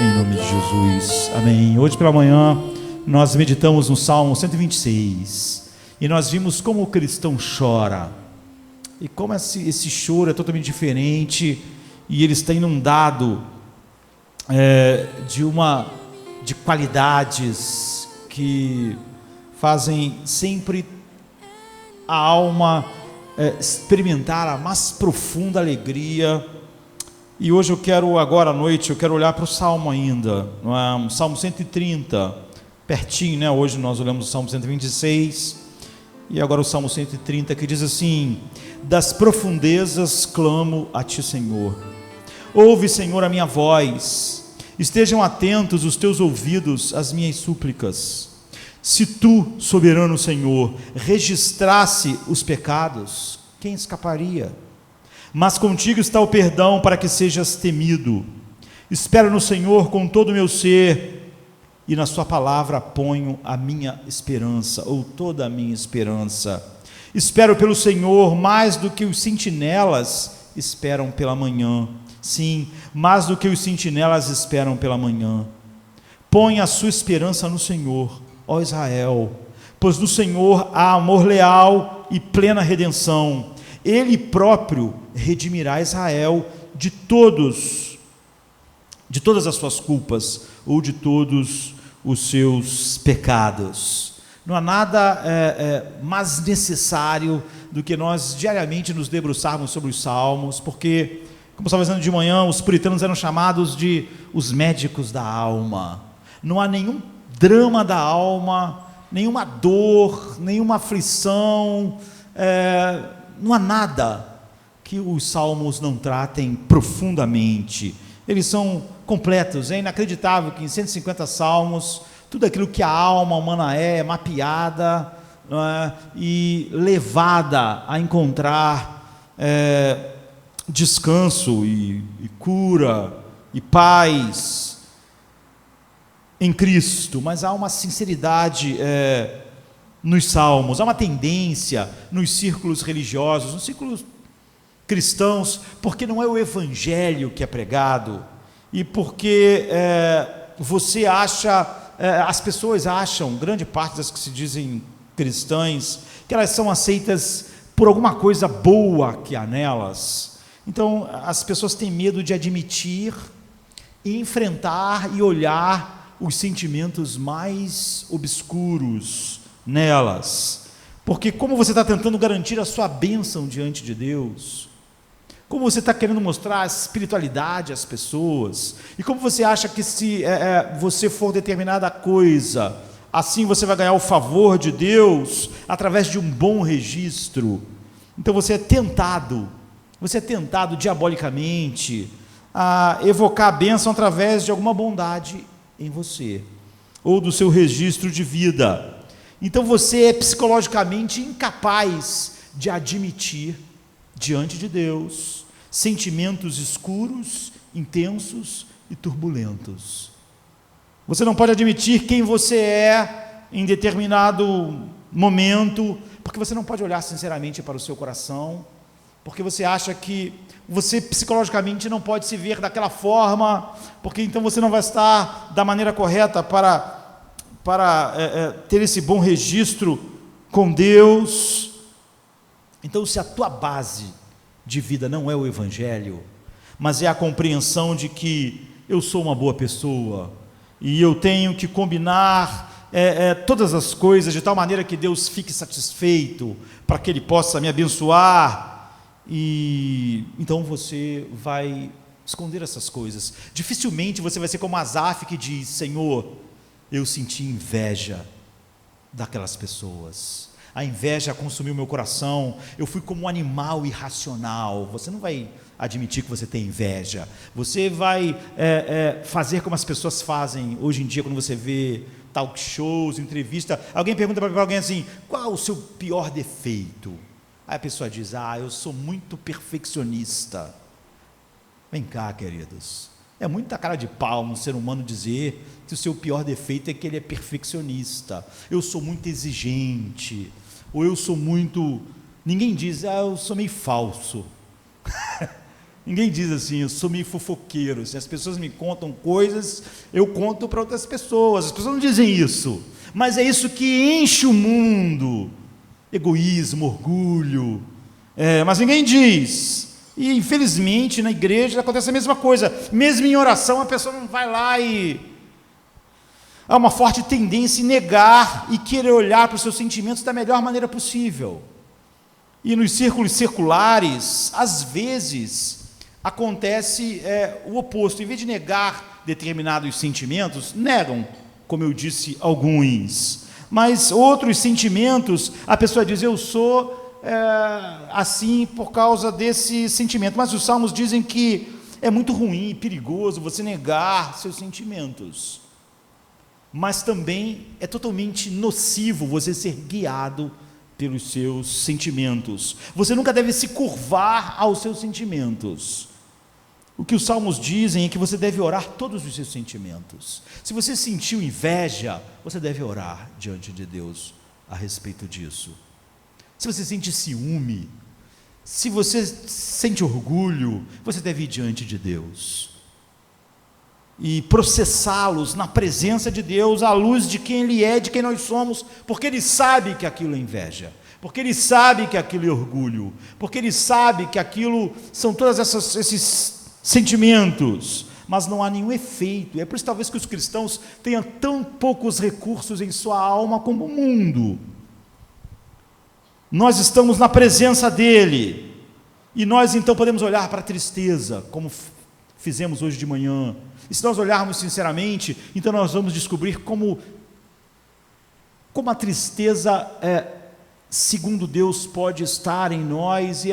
Em nome de Jesus, amém. Hoje pela manhã nós meditamos no Salmo 126 e nós vimos como o cristão chora e como esse choro é totalmente diferente e ele está inundado de qualidades que fazem sempre a alma experimentar a mais profunda alegria. E hoje agora à noite, eu quero olhar para o Salmo ainda, não é? Um Salmo 130, pertinho, né? Hoje nós olhamos o Salmo 126, e agora o Salmo 130, que diz assim: das profundezas clamo a Ti, Senhor. Ouve, Senhor, a minha voz, estejam atentos os Teus ouvidos às minhas súplicas. Se Tu, soberano Senhor, registrasse os pecados, quem escaparia? Mas contigo está o perdão para que sejas temido. Espero no Senhor com todo o meu ser, e na sua palavra ponho a minha esperança, ou toda a minha esperança. Espero pelo Senhor mais do que os sentinelas esperam pela manhã. Sim, mais do que os sentinelas esperam pela manhã. Põe a sua esperança no Senhor, ó Israel, pois no Senhor há amor leal e plena redenção. Ele próprio redimirá Israel de todas as suas culpas ou de todos os seus pecados. Não há nada mais necessário do que nós diariamente nos debruçarmos sobre os salmos, porque, como estava dizendo de manhã, os puritanos eram chamados de os médicos da alma. Não há nenhum drama da alma, nenhuma dor, nenhuma aflição, não há nada que os salmos não tratem profundamente. Eles são completos. É inacreditável que em 150 salmos, tudo aquilo que a alma humana é mapeada, e levada a encontrar descanso e cura e paz em Cristo. Mas há uma sinceridade nos salmos, há uma tendência nos círculos religiosos, nos círculos cristãos, porque não é o evangelho que é pregado, e porque você acha, as pessoas acham, grande parte das que se dizem cristãs, que elas são aceitas por alguma coisa boa que há nelas. Então as pessoas têm medo de admitir e enfrentar e olhar os sentimentos mais obscuros nelas, porque como você está tentando garantir a sua bênção diante de Deus, como você está querendo mostrar a espiritualidade às pessoas, e como você acha que se você for determinada coisa, assim você vai ganhar o favor de Deus, através de um bom registro, então você é tentado diabolicamente, a evocar a bênção através de alguma bondade em você, ou do seu registro de vida. Então você é psicologicamente incapaz de admitir diante de Deus sentimentos escuros, intensos e turbulentos. Você não pode admitir quem você é em determinado momento, porque você não pode olhar sinceramente para o seu coração, porque você acha que você psicologicamente não pode se ver daquela forma, porque então você não vai estar da maneira correta para ter esse bom registro com Deus. Então, se a tua base de vida não é o evangelho, mas é a compreensão de que eu sou uma boa pessoa e eu tenho que combinar todas as coisas de tal maneira que Deus fique satisfeito, para que Ele possa me abençoar, e então você vai esconder essas coisas. Dificilmente você vai ser como Asaf, que diz: Senhor, eu senti inveja daquelas pessoas, a inveja consumiu meu coração, eu fui como um animal irracional. Você não vai admitir que você tem inveja, você vai fazer como as pessoas fazem hoje em dia, quando você vê talk shows, entrevista, alguém pergunta para alguém assim: qual o seu pior defeito? Aí a pessoa diz: eu sou muito perfeccionista. Vem cá, queridos, é muita cara de pau um ser humano dizer que o seu pior defeito é que ele é perfeccionista. Eu sou muito exigente, ou eu sou muito... Ninguém diz: eu sou meio falso. Ninguém diz assim, eu sou meio fofoqueiro. Se as pessoas me contam coisas, eu conto para outras pessoas. As pessoas não dizem isso, mas é isso que enche o mundo. Egoísmo, orgulho. Mas ninguém diz. E infelizmente na igreja acontece a mesma coisa. Mesmo em oração a pessoa não vai lá e... Há uma forte tendência em negar e querer olhar para os seus sentimentos da melhor maneira possível. E nos círculos seculares, às vezes, acontece o oposto. Em vez de negar determinados sentimentos, negam, como eu disse, alguns. Mas outros sentimentos, a pessoa diz, eu sou assim por causa desse sentimento. Mas os salmos dizem que é muito ruim e perigoso você negar seus sentimentos. Mas também é totalmente nocivo você ser guiado pelos seus sentimentos. Você nunca deve se curvar aos seus sentimentos. O que os salmos dizem é que você deve orar todos os seus sentimentos. Se você sentiu inveja, você deve orar diante de Deus a respeito disso. Se você sente ciúme, se você sente orgulho, você deve ir diante de Deus e processá-los na presença de Deus, à luz de quem Ele é, de quem nós somos, porque Ele sabe que aquilo é inveja, porque Ele sabe que aquilo é orgulho, porque Ele sabe que aquilo são todos esses sentimentos, mas não há nenhum efeito. É por isso talvez que os cristãos tenham tão poucos recursos em sua alma como o mundo. Nós estamos na presença dEle, e nós então podemos olhar para a tristeza, como fizemos hoje de manhã. E se nós olharmos sinceramente, então nós vamos descobrir como a tristeza, segundo Deus, pode estar em nós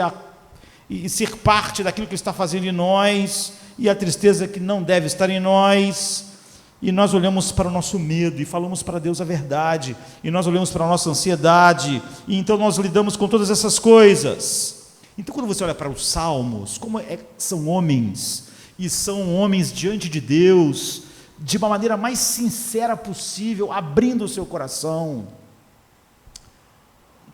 e ser parte daquilo que Ele está fazendo em nós, e a tristeza que não deve estar em nós. E nós olhamos para o nosso medo e falamos para Deus a verdade, e nós olhamos para a nossa ansiedade, e então nós lidamos com todas essas coisas. Então quando você olha para os salmos, são homens, e são homens diante de Deus, de uma maneira mais sincera possível, abrindo o seu coração,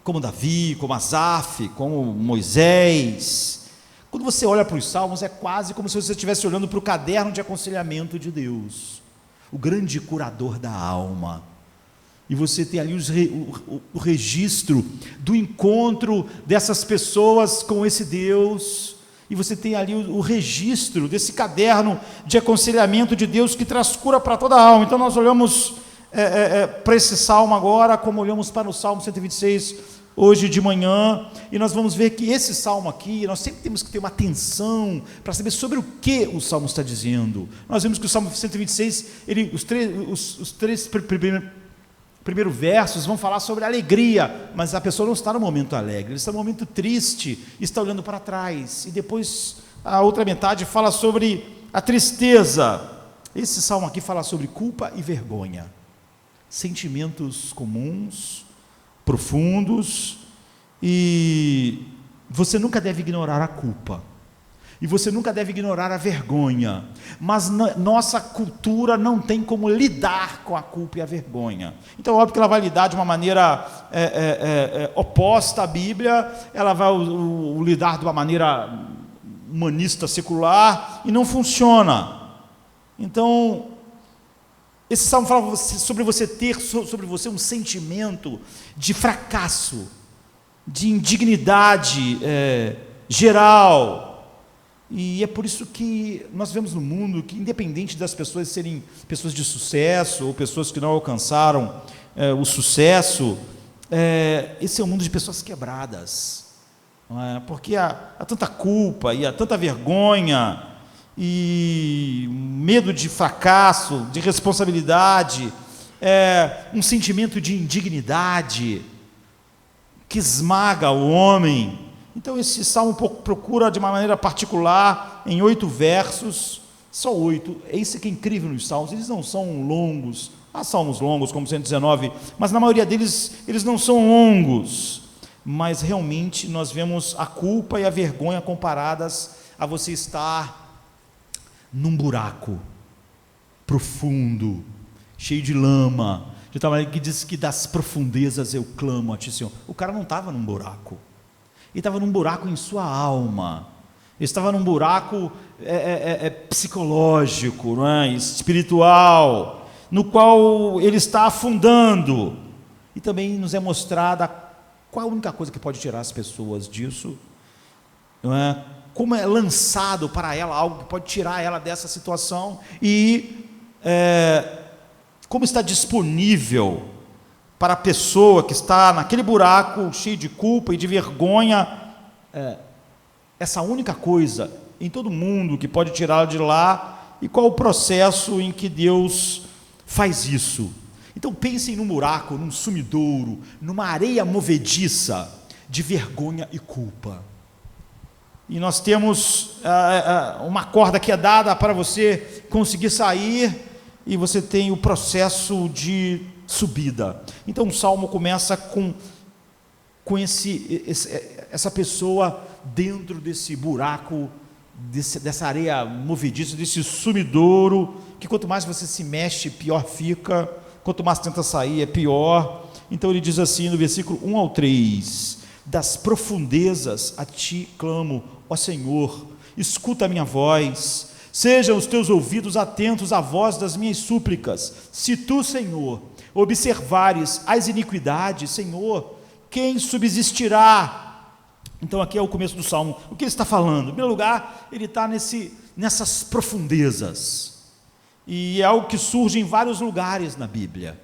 como Davi, como Asaf, como Moisés. Quando você olha para os salmos, é quase como se você estivesse olhando para o caderno de aconselhamento de Deus, o grande curador da alma, e você tem ali o registro do encontro dessas pessoas com esse Deus, e você tem ali o registro desse caderno de aconselhamento de Deus que traz cura para toda a alma. Então nós olhamos para esse salmo agora, como olhamos para o Salmo 126 hoje de manhã, e nós vamos ver que esse salmo aqui, nós sempre temos que ter uma atenção para saber sobre o que o salmo está dizendo. Nós vimos que o Salmo 126, os três primeiros versos vão falar sobre alegria, mas a pessoa não está no momento alegre, ela está no momento triste, está olhando para trás, e depois a outra metade fala sobre a tristeza. Esse salmo aqui fala sobre culpa e vergonha, sentimentos comuns, profundos, e você nunca deve ignorar a culpa, e você nunca deve ignorar a vergonha, mas nossa cultura não tem como lidar com a culpa e a vergonha. Então, óbvio que ela vai lidar de uma maneira oposta à Bíblia, ela vai lidar de uma maneira humanista, secular, e não funciona. Então, esse salmo fala sobre você ter sobre você um sentimento de fracasso, de indignidade geral. E é por isso que nós vemos no mundo que, independente das pessoas serem pessoas de sucesso ou pessoas que não alcançaram o sucesso, esse é um mundo de pessoas quebradas, não é? Porque há tanta culpa e há tanta vergonha e medo de fracasso, de responsabilidade, um sentimento de indignidade que esmaga o homem. Então esse salmo procura de uma maneira particular, em 8 versos, só 8, é isso que é incrível nos salmos, eles não são longos, há salmos longos como 119, mas na maioria deles, eles não são longos, mas realmente nós vemos a culpa e a vergonha comparadas a você estar num buraco profundo, cheio de lama, de tal maneira que diz que das profundezas eu clamo a ti, Senhor. O cara não estava num buraco, ele estava num buraco em sua alma, Ele estava num buraco psicológico, não é? Espiritual, no qual ele está afundando. E também nos é mostrada qual a única coisa que pode tirar as pessoas disso, não é? Como é lançado para ela algo que pode tirar ela dessa situação, e como está disponível para a pessoa que está naquele buraco cheio de culpa e de vergonha, essa única coisa em todo mundo que pode tirá-la de lá, e qual o processo em que Deus faz isso. Então pensem num buraco, num sumidouro, numa areia movediça de vergonha e culpa. E nós temos uma corda que é dada para você conseguir sair, e você tem o processo de subida. Então o Salmo começa com essa pessoa dentro desse buraco, dessa areia movediça, desse sumidouro, que quanto mais você se mexe, pior fica, quanto mais tenta sair, é pior. Então ele diz assim no versículo 1 ao 3: das profundezas a ti clamo, ó Senhor, escuta a minha voz, sejam os teus ouvidos atentos à voz das minhas súplicas. Se tu, Senhor, observares as iniquidades, Senhor, quem subsistirá? Então aqui é o começo do Salmo. O que ele está falando? Em primeiro lugar, ele está nessas profundezas, e é algo que surge em vários lugares na Bíblia.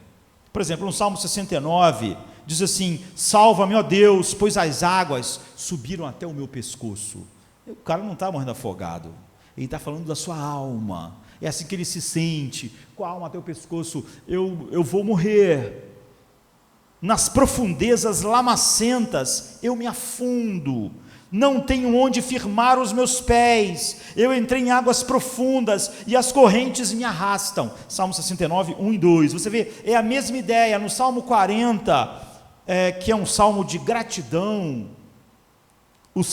Por exemplo, no Salmo 69, diz assim: salva-me, ó Deus, pois as águas subiram até o meu pescoço. O cara não está morrendo afogado, ele está falando da sua alma. É assim que ele se sente, com a alma até o pescoço: eu vou morrer. Nas profundezas lamacentas eu me afundo, não tenho onde firmar os meus pés, eu entrei em águas profundas e as correntes me arrastam. Salmo 69, 1 e 2, você vê, é a mesma ideia. No Salmo 40, que é um salmo de gratidão, o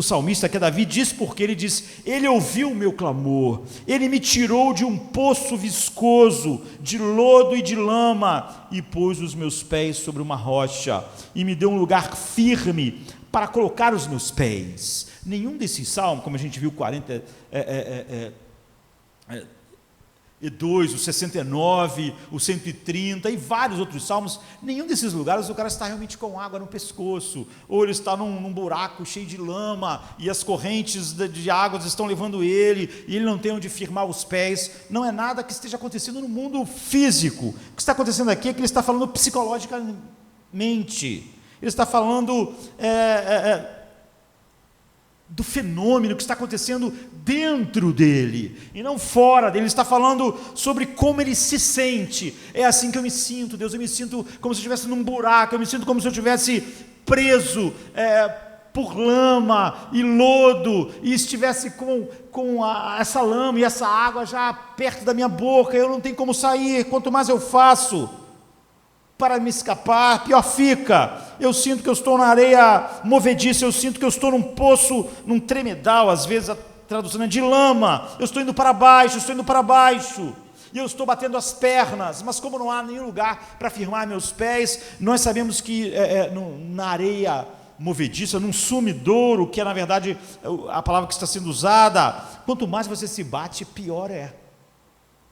salmista, que é Davi, diz, porque ele diz: ele ouviu o meu clamor, ele me tirou de um poço viscoso, de lodo e de lama, e pôs os meus pés sobre uma rocha, e me deu um lugar firme para colocar os meus pés. Nenhum desses salmos, como a gente viu, 40, e 2, o 69, o 130 e vários outros salmos, nenhum desses lugares o cara está realmente com água no pescoço, ou ele está num buraco cheio de lama, e as correntes de águas estão levando ele, e ele não tem onde firmar os pés. Não é nada que esteja acontecendo no mundo físico. O que está acontecendo aqui é que ele está falando psicologicamente, ele está falando do fenômeno que está acontecendo dentro dele, e não fora dele. Ele está falando sobre como ele se sente. É assim que eu me sinto, Deus, eu me sinto como se eu estivesse num buraco, eu me sinto como se eu estivesse preso por lama e lodo, e estivesse com essa lama e essa água já perto da minha boca, eu não tenho como sair. Quanto mais eu faço para me escapar, pior fica. Eu sinto que eu estou na areia movediça, eu sinto que eu estou num poço, num tremedal, às vezes a tradução é de lama, eu estou indo para baixo, e eu estou batendo as pernas, mas como não há nenhum lugar para firmar meus pés, nós sabemos que na areia movediça, num sumidouro, que é na verdade a palavra que está sendo usada, quanto mais você se bate, pior é.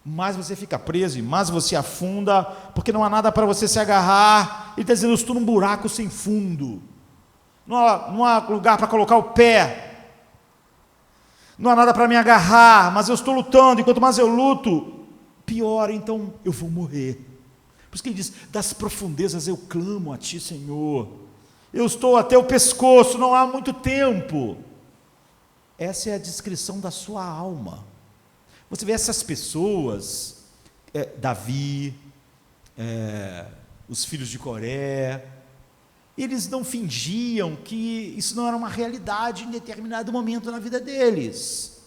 Mais você fica preso, e mais você afunda, porque não há nada para você se agarrar. Ele está dizendo: eu estou num buraco sem fundo, não há lugar para colocar o pé, não há nada para me agarrar, mas eu estou lutando, e quanto mais eu luto, pior, então eu vou morrer. Por isso que ele diz: das profundezas eu clamo a ti, Senhor, eu estou até o pescoço, não há muito tempo. Essa é a descrição da sua alma. Você vê essas pessoas, Davi, os filhos de Coré, eles não fingiam que isso não era uma realidade em determinado momento na vida deles.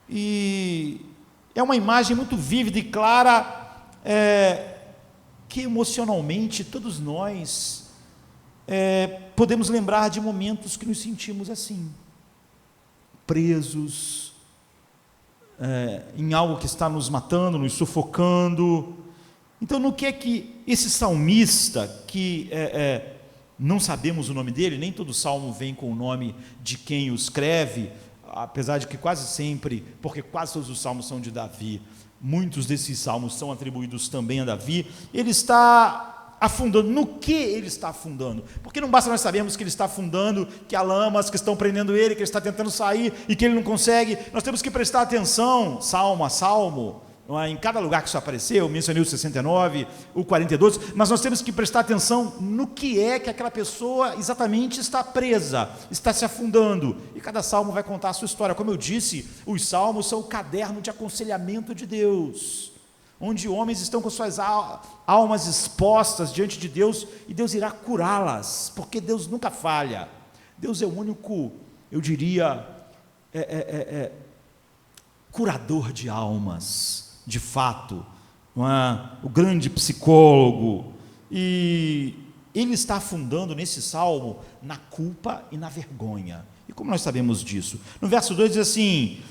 E é uma imagem muito vívida e clara, que emocionalmente todos nós podemos lembrar de momentos que nos sentimos assim, presos, em algo que está nos matando, nos sufocando. Então, no que é que esse salmista, que não sabemos o nome dele, nem todo salmo vem com o nome de quem o escreve, apesar de que quase sempre, porque quase todos os salmos são de Davi, muitos desses salmos são atribuídos também a Davi. Ele está afundando. No que ele está afundando? Porque não basta nós sabermos que ele está afundando, que há lamas que estão prendendo ele, que ele está tentando sair e que ele não consegue. Nós temos que prestar atenção, salmo a salmo, em cada lugar que isso apareceu. Eu mencionei o 69, o 42, mas nós temos que prestar atenção no que é que aquela pessoa exatamente está presa, está se afundando, e cada salmo vai contar a sua história. Como eu disse, os salmos são o caderno de aconselhamento de Deus, onde homens estão com suas almas expostas diante de Deus, e Deus irá curá-las, porque Deus nunca falha. Deus é o único, eu diria, curador de almas, de fato, não é? O grande psicólogo. E ele está afundando nesse salmo na culpa e na vergonha. E como nós sabemos disso? No verso 2 diz assim,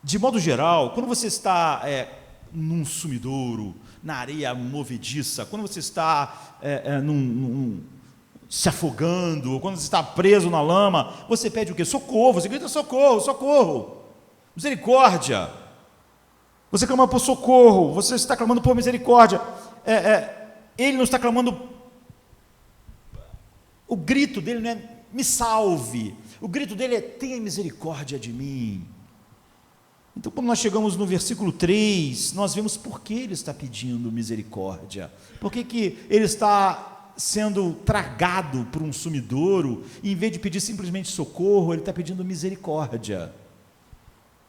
de modo geral, quando você está num sumidouro, na areia movediça, quando você está se afogando, ou quando você está preso na lama, você pede o quê? Socorro, você grita socorro, socorro, misericórdia. Você clama por socorro, você está clamando por misericórdia. Ele não está clamando, o grito dele não é me salve, o grito dele é tenha misericórdia de mim. Então, quando nós chegamos no versículo 3, nós vemos por que ele está pedindo misericórdia, por que ele está sendo tragado por um sumidouro, e em vez de pedir simplesmente socorro, ele está pedindo misericórdia.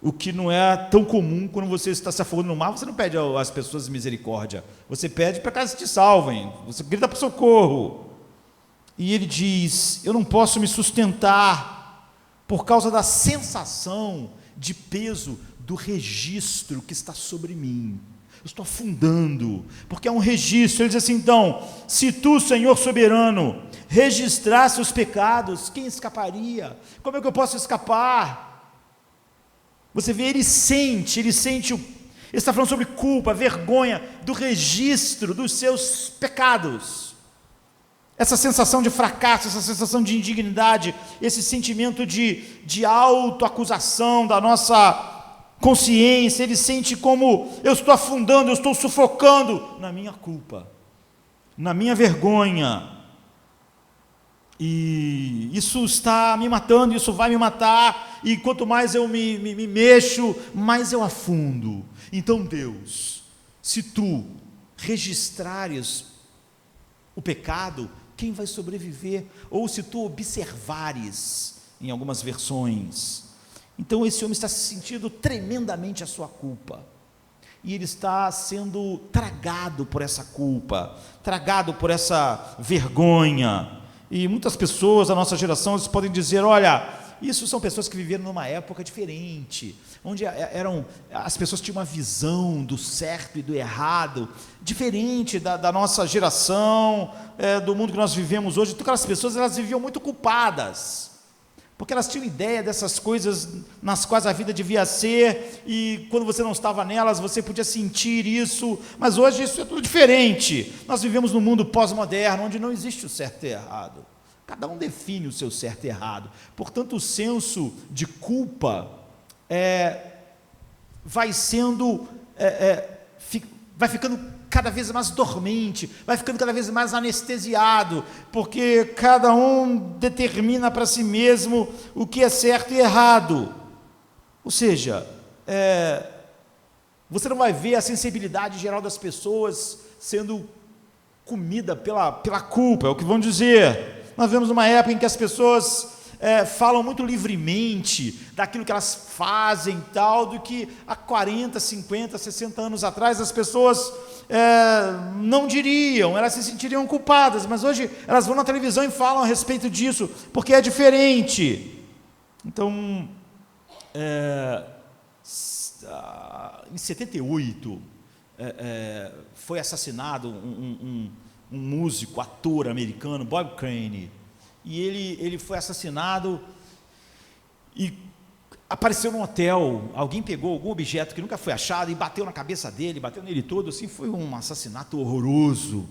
O que não é tão comum. Quando você está se afogando no mar, você não pede às pessoas misericórdia, você pede para que elas te salvem, você grita por socorro. E ele diz, eu não posso me sustentar, por causa da sensação de peso do registro que está sobre mim. Eu estou afundando, porque é um registro. Ele diz assim, então, se tu, Senhor soberano, registrasse os pecados, quem escaparia? Como é que eu posso escapar? Você vê, ele está falando sobre culpa, vergonha, do registro dos seus pecados. Essa sensação de fracasso, essa sensação de indignidade, esse sentimento de autoacusação da nossa consciência, ele sente como eu estou afundando, eu estou sufocando na minha culpa, na minha vergonha. E isso está me matando, isso vai me matar, e quanto mais eu me mexo, mais eu afundo. Então, Deus, se tu registrares o pecado, quem vai sobreviver? Ou se tu observares, em algumas versões. Então esse homem está se sentindo tremendamente a sua culpa, e ele está sendo tragado por essa culpa, tragado por essa vergonha. E muitas pessoas da nossa geração, eles podem dizer, olha, isso são pessoas que viveram numa época diferente, onde as pessoas tinham uma visão do certo e do errado, diferente da nossa geração, do mundo que nós vivemos hoje. Então aquelas pessoas, elas viviam muito culpadas, porque elas tinham ideia dessas coisas nas quais a vida devia ser, e quando você não estava nelas, você podia sentir isso, mas hoje isso é tudo diferente. Nós vivemos num mundo pós-moderno, onde não existe o certo e errado, cada um define o seu certo e errado, portanto o senso de culpa vai ficando cada vez mais dormente, vai ficando cada vez mais anestesiado, porque cada um determina para si mesmo o que é certo e errado. Ou seja, você não vai ver a sensibilidade geral das pessoas sendo comida pela culpa, é o que vão dizer. Nós vemos uma época em que as pessoas falam muito livremente daquilo que elas fazem, tal, do que há 40, 50, 60 anos atrás as pessoas não diriam, elas se sentiriam culpadas, mas hoje elas vão na televisão e falam a respeito disso, porque é diferente. Então, em 78, foi assassinado um músico, ator americano, Bob Crane, e ele foi assassinado e apareceu num hotel. Alguém pegou algum objeto que nunca foi achado e bateu na cabeça dele, bateu nele todo, assim. Foi um assassinato horroroso.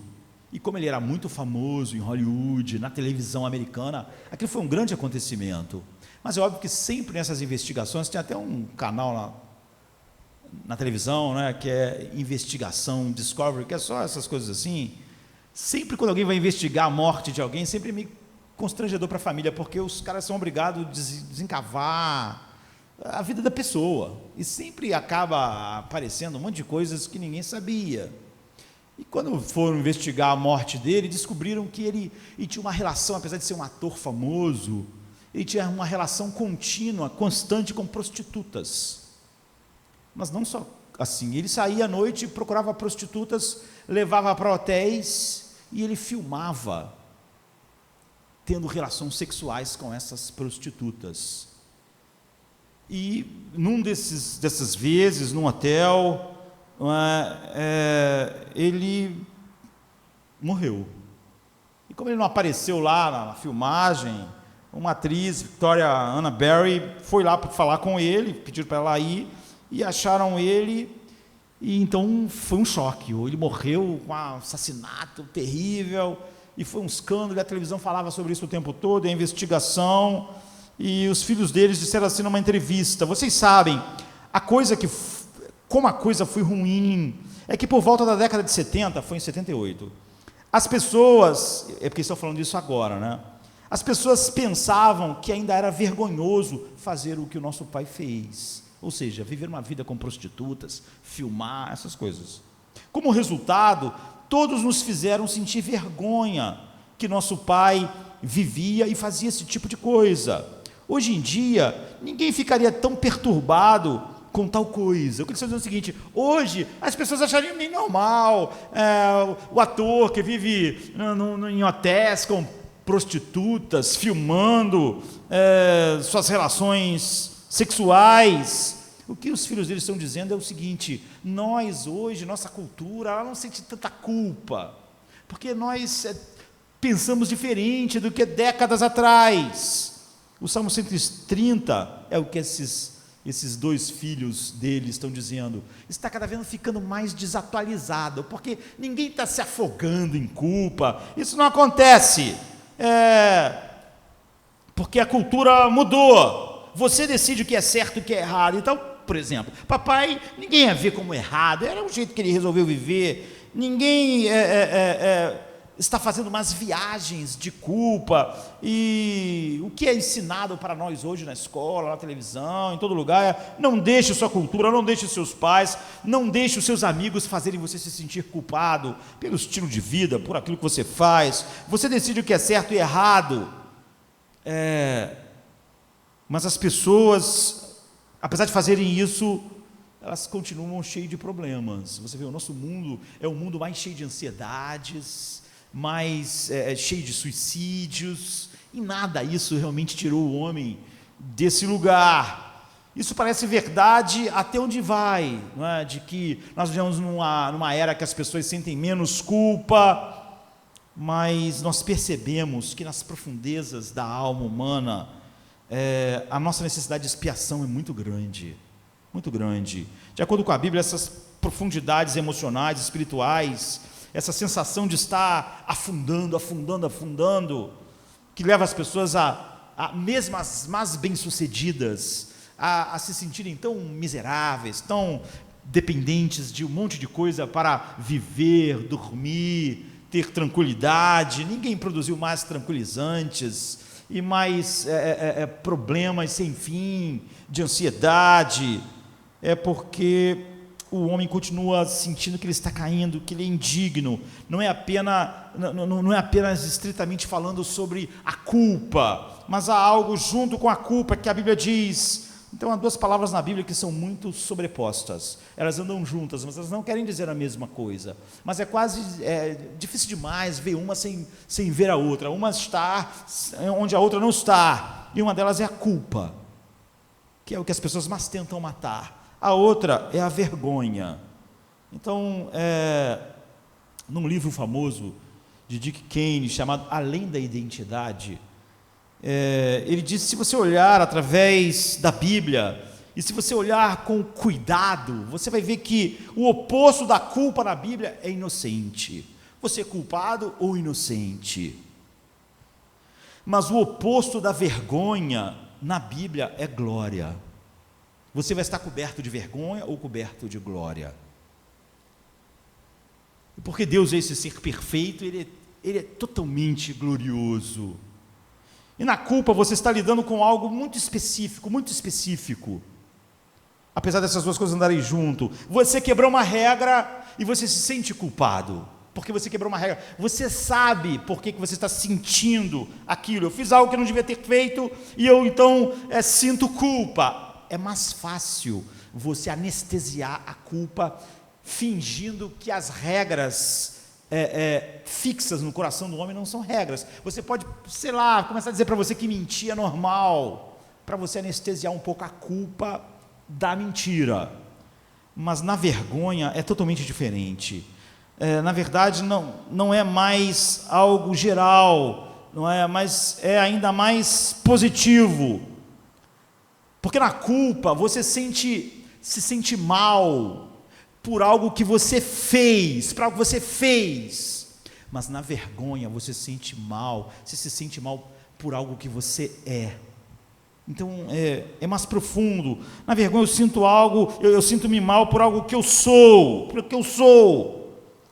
E como ele era muito famoso em Hollywood, na televisão americana, aquilo foi um grande acontecimento. Mas é óbvio que sempre nessas investigações, tem até um canal na televisão, né, que é Investigação Discovery, que é só essas coisas assim. Sempre quando alguém vai investigar a morte de alguém, sempre é meio constrangedor para a família, porque os caras são obrigados a desencavar a vida da pessoa. E sempre acaba aparecendo um monte de coisas que ninguém sabia. E quando foram investigar a morte dele, descobriram que ele tinha uma relação, apesar de ser um ator famoso, ele tinha uma relação contínua, constante com prostitutas. Mas não só assim, ele saía à noite, procurava prostitutas, levava para hotéis e ele filmava tendo relações sexuais com essas prostitutas. E num dessas vezes, num hotel, ele morreu. E como ele não apareceu lá na filmagem, uma atriz, Victoria Anna Berry, foi lá para falar com ele, pediram para ela ir, e acharam ele, e então foi um choque. Ele morreu com um assassinato terrível, e foi um escândalo, e a televisão falava sobre isso o tempo todo, a investigação, e os filhos deles disseram assim numa entrevista: vocês sabem, como a coisa foi ruim, é que por volta da década de 70, foi em 78, as pessoas, é porque estão falando disso agora, né? As pessoas pensavam que ainda era vergonhoso fazer o que o nosso pai fez, ou seja, viver uma vida com prostitutas, filmar, essas coisas. Como resultado, todos nos fizeram sentir vergonha que nosso pai vivia e fazia esse tipo de coisa. Hoje em dia, ninguém ficaria tão perturbado com tal coisa. Eu queria dizer o seguinte: hoje as pessoas achariam meio normal o ator que vive em hotéis com prostitutas, filmando suas relações sexuais. O que os filhos deles estão dizendo é o seguinte: nós hoje, nossa cultura, ela não sente tanta culpa, porque nós pensamos diferente do que décadas atrás. O Salmo 130 é o que esses dois filhos dele estão dizendo. Está cada vez ficando mais desatualizado, porque ninguém está se afogando em culpa. Isso não acontece, porque a cultura mudou. Você decide o que é certo e o que é errado. Então, por exemplo, papai, ninguém ia ver como errado, era o jeito que ele resolveu viver. Ninguém está fazendo umas viagens de culpa, e o que é ensinado para nós hoje na escola, na televisão, em todo lugar é: não deixe sua cultura, não deixe seus pais, não deixe os seus amigos fazerem você se sentir culpado pelo estilo de vida, por aquilo que você faz. Você decide o que é certo e errado. Mas as pessoas, apesar de fazerem isso, elas continuam cheias de problemas. Você vê, o nosso mundo é um mundo mais cheio de ansiedades, mais cheio de suicídios, e nada isso realmente tirou o homem desse lugar. Isso parece verdade até onde vai, não é? De que nós vivemos numa era que as pessoas sentem menos culpa, mas nós percebemos que nas profundezas da alma humana, a nossa necessidade de expiação é muito grande, muito grande. De acordo com a Bíblia, essas profundidades emocionais, espirituais, essa sensação de estar afundando, que leva as pessoas mesmo as mais bem-sucedidas, a se sentirem tão miseráveis, tão dependentes de um monte de coisa para viver, dormir, ter tranquilidade. Ninguém produziu mais tranquilizantes e mais problemas sem fim, de ansiedade. É porque o homem continua sentindo que ele está caindo, que ele é indigno. Não é apenas estritamente falando sobre a culpa, mas há algo junto com a culpa que a Bíblia diz. Então há duas palavras na Bíblia que são muito sobrepostas. Elas andam juntas, mas elas não querem dizer a mesma coisa. Mas é quase difícil demais ver uma sem ver a outra. Uma está onde a outra não está. E uma delas é a culpa, que é o que as pessoas mais tentam matar. A outra é a vergonha. Então, num livro famoso de Dick Kane, chamado Além da Identidade, ele diz: se você olhar através da Bíblia, e se você olhar com cuidado, você vai ver que o oposto da culpa na Bíblia é inocente. Você é culpado ou inocente? Mas o oposto da vergonha na Bíblia é glória. Você vai estar coberto de vergonha ou coberto de glória? Porque Deus é esse ser perfeito, Ele é totalmente glorioso. E na culpa você está lidando com algo muito específico, muito específico. Apesar dessas duas coisas andarem junto, você quebrou uma regra e você se sente culpado, porque você quebrou uma regra. Você sabe por que você está sentindo aquilo. Eu fiz algo que eu não devia ter feito e eu então sinto culpa. É mais fácil você anestesiar a culpa fingindo que as regras fixas no coração do homem não são regras. Você pode, sei lá, começar a dizer para você que mentir é normal, para você anestesiar um pouco a culpa da mentira. Mas na vergonha é totalmente diferente. Na verdade, não é mais algo geral, não é, mas é ainda mais positivo. Porque na culpa você se sente mal por algo que você fez, por algo que você fez. Mas na vergonha você se sente mal por algo que você é. Então é mais profundo. Na vergonha eu sinto algo, eu sinto-me mal por algo que eu sou,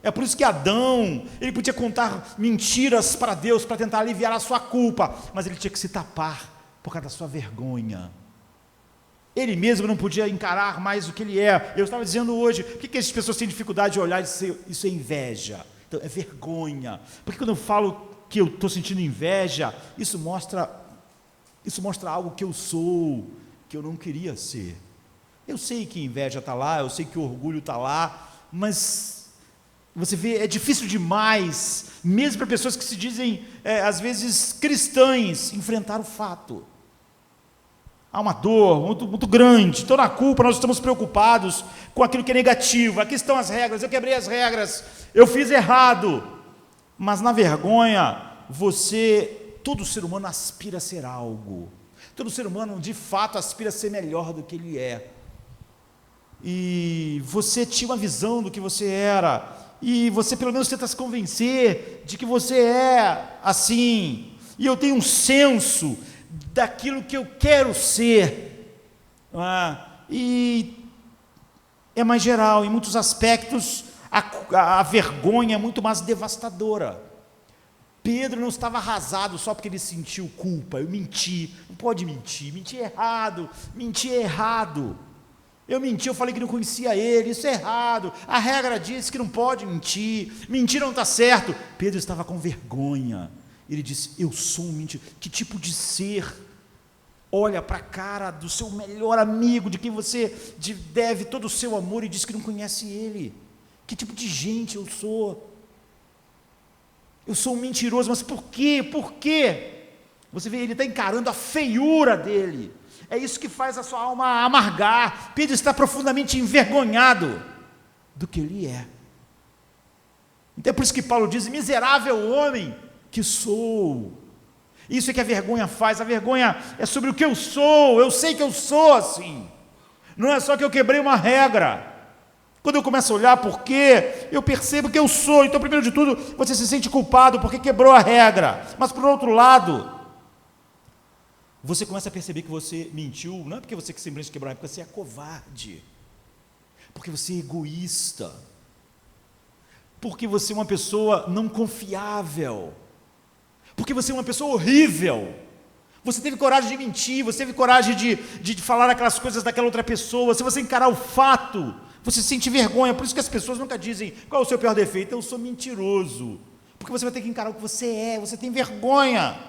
É por isso que Adão, ele podia contar mentiras para Deus, para tentar aliviar a sua culpa, mas ele tinha que se tapar por causa da sua vergonha. Ele mesmo não podia encarar mais o que ele é. Eu estava dizendo hoje, por que essas pessoas têm dificuldade de olhar e dizer, isso é inveja? Então, é vergonha. Porque quando eu falo que eu estou sentindo inveja, isso mostra algo que eu sou, que eu não queria ser. Eu sei que inveja está lá, eu sei que o orgulho está lá, mas você vê, é difícil demais, mesmo para pessoas que se dizem, às vezes, cristãs, enfrentar o fato. Há uma dor muito, muito grande. Então na culpa nós estamos preocupados com aquilo que é negativo. Aqui estão as regras, eu quebrei as regras, eu fiz errado. Mas na vergonha, todo ser humano aspira a ser algo. Todo ser humano de fato aspira a ser melhor do que ele é. E você tinha uma visão do que você era, e você pelo menos tenta se convencer de que você é assim. E eu tenho um senso daquilo que eu quero ser, e é mais geral, em muitos aspectos a vergonha é muito mais devastadora. Pedro não estava arrasado só porque ele sentiu culpa. Eu menti, não pode mentir é errado, eu menti, eu falei que não conhecia ele, isso é errado, a regra diz que não pode mentir não está certo. Pedro estava com vergonha. Ele disse, eu sou um mentiroso. Que tipo de ser olha para a cara do seu melhor amigo, de quem você deve todo o seu amor, e diz que não conhece ele? Que tipo de gente eu sou? Eu sou um mentiroso, mas por quê? Por quê? Você vê, ele está encarando a feiura dele. É isso que faz a sua alma amargar. Pedro está profundamente envergonhado do que ele é. Então é por isso que Paulo diz, miserável homem que sou. Isso é que a vergonha faz. A vergonha é sobre o que eu sou. Eu sei que eu sou assim. Não é só que eu quebrei uma regra. Quando eu começo a olhar por quê, eu percebo que eu sou. Então, primeiro de tudo, você se sente culpado porque quebrou a regra. Mas, por outro lado, você começa a perceber que você mentiu. Não é porque você simplesmente quebrou a regra, é porque você é covarde. Porque você é egoísta. Porque você é uma pessoa não confiável. Porque você é uma pessoa horrível. Você teve coragem de mentir, você teve coragem de falar aquelas coisas daquela outra pessoa. Se você encarar o fato, você sente vergonha. Por isso que as pessoas nunca dizem, qual é o seu pior defeito? Eu sou mentiroso. Porque você vai ter que encarar o que você é, você tem vergonha.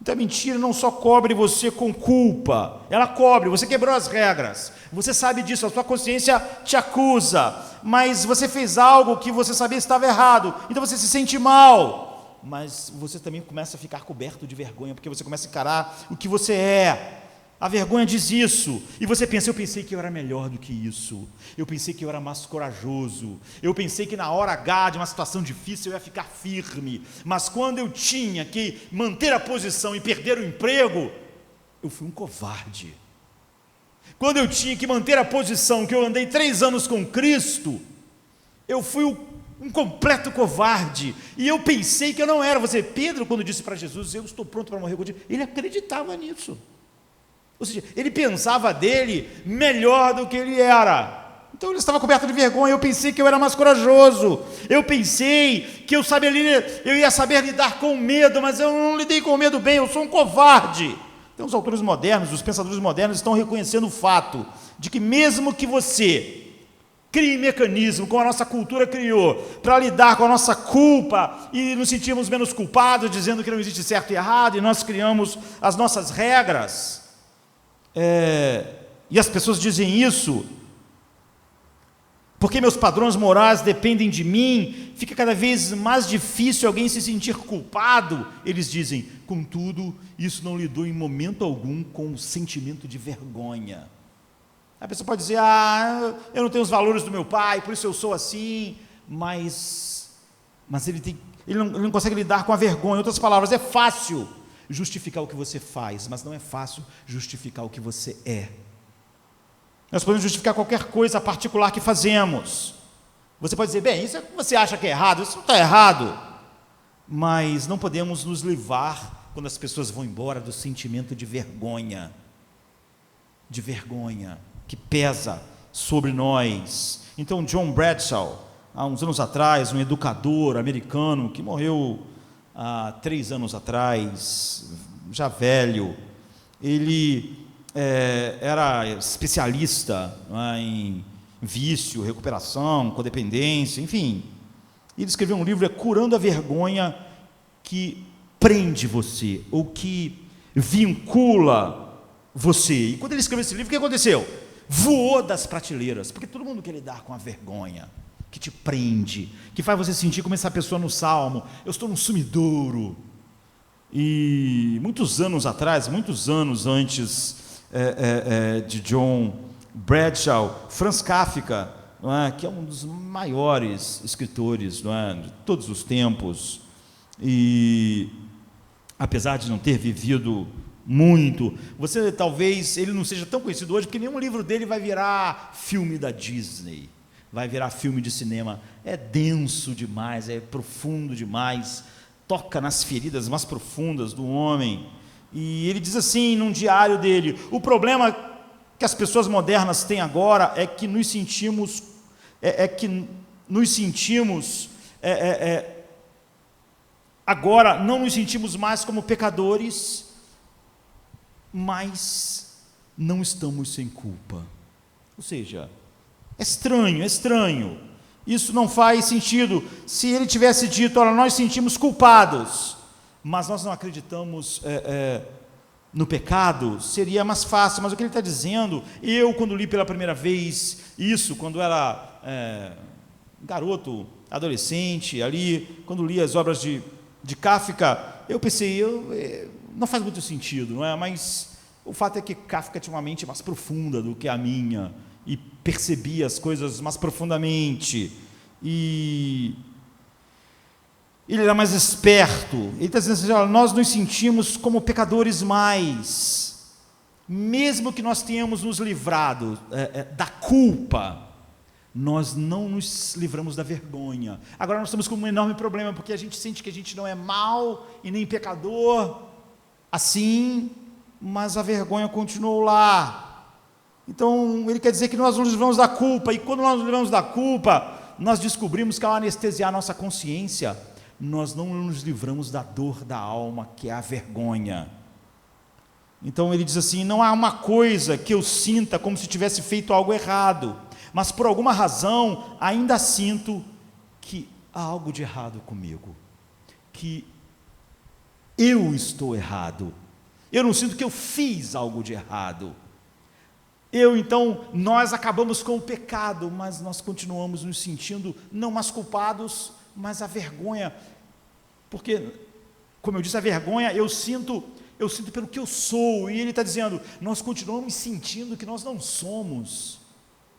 Então a mentira não só cobre você com culpa, ela cobre, você quebrou as regras, você sabe disso, a sua consciência te acusa, mas você fez algo que você sabia estava errado, então você se sente mal, mas você também começa a ficar coberto de vergonha, porque você começa a encarar o que você é. A vergonha diz isso, e você pensa, eu pensei que eu era melhor do que isso, eu pensei que eu era mais corajoso, eu pensei que na hora H de uma situação difícil eu ia ficar firme, mas quando eu tinha que manter a posição e perder o emprego, eu fui um covarde. Quando eu tinha que manter a posição, que eu andei 3 anos com Cristo, eu fui um completo covarde, e eu pensei que eu não era. Você, Pedro, quando disse para Jesus, eu estou pronto para morrer contigo, ele acreditava nisso. Ou seja, ele pensava dele melhor do que ele era. Então ele estava coberto de vergonha. Eu pensei que eu era mais corajoso, eu pensei que eu ia saber lidar com o medo, mas eu não lidei com o medo bem, eu sou um covarde. Então os autores modernos, os pensadores modernos estão reconhecendo o fato de que mesmo que você crie mecanismo, como a nossa cultura criou, para lidar com a nossa culpa e nos sentirmos menos culpados, dizendo que não existe certo e errado, e nós criamos as nossas regras, e as pessoas dizem isso, porque meus padrões morais dependem de mim, fica cada vez mais difícil alguém se sentir culpado. Eles dizem, contudo, isso não lidou em momento algum com o sentimento de vergonha. A pessoa pode dizer, eu não tenho os valores do meu pai, por isso eu sou assim, mas ele não consegue lidar com a vergonha. Em outras palavras, é fácil justificar o que você faz, mas não é fácil justificar o que você é. Nós podemos justificar qualquer coisa particular que fazemos. Você pode dizer, bem, isso é o que você acha que é errado, isso não está errado, mas não podemos nos livrar, quando as pessoas vão embora, do sentimento de vergonha, que pesa sobre nós. Então John Bradshaw, há uns anos atrás, um educador americano que morreu há 3 anos atrás, já velho, ele era especialista, em vício, recuperação, codependência, enfim. Ele escreveu um livro, Curando a Vergonha que Prende Você, ou que vincula você. E quando ele escreveu esse livro, o que aconteceu? Voou das prateleiras, porque todo mundo quer lidar com a vergonha que te prende, que faz você sentir como essa pessoa no Salmo, eu estou num sumidouro. E muitos anos atrás, muitos anos antes de John Bradshaw, Franz Kafka, que é um dos maiores escritores, de todos os tempos, e apesar de não ter vivido muito, talvez ele não seja tão conhecido hoje, porque nenhum livro dele vai virar filme da Disney, vai virar filme de cinema. É denso demais, é profundo demais, toca nas feridas mais profundas do homem. E ele diz assim num diário dele: o problema que as pessoas modernas têm agora é que nos sentimos agora não nos sentimos mais como pecadores, mas não estamos sem culpa. Ou seja, é estranho, isso não faz sentido. Se ele tivesse dito, olha, nós sentimos culpados, mas nós não acreditamos no pecado, seria mais fácil. Mas o que ele está dizendo, eu quando li pela primeira vez isso, quando era garoto, adolescente, ali, quando li as obras de Kafka, eu pensei, não faz muito sentido, não é? Mas o fato é que Kafka tinha uma mente mais profunda do que a minha, e percebia as coisas mais profundamente, e ele era mais esperto. Ele está dizendo assim, olha, nós nos sentimos como pecadores mais, mesmo que nós tenhamos nos livrado da culpa, nós não nos livramos da vergonha. Agora nós estamos com um enorme problema, porque a gente sente que a gente não é mau e nem pecador assim, mas a vergonha continuou lá. Então ele quer dizer que nós nos livramos da culpa, e quando nós nos livramos da culpa, nós descobrimos que ao anestesiar a nossa consciência, nós não nos livramos da dor da alma, que é a vergonha. Então ele diz assim, não há uma coisa que eu sinta como se tivesse feito algo errado, mas por alguma razão ainda sinto que há algo de errado comigo, que eu estou errado. Eu não sinto que eu fiz algo de errado. Então, nós acabamos com o pecado, mas nós continuamos nos sentindo não mais culpados, mas a vergonha, porque, como eu disse, a vergonha eu sinto pelo que eu sou, e ele está dizendo, nós continuamos sentindo que nós não somos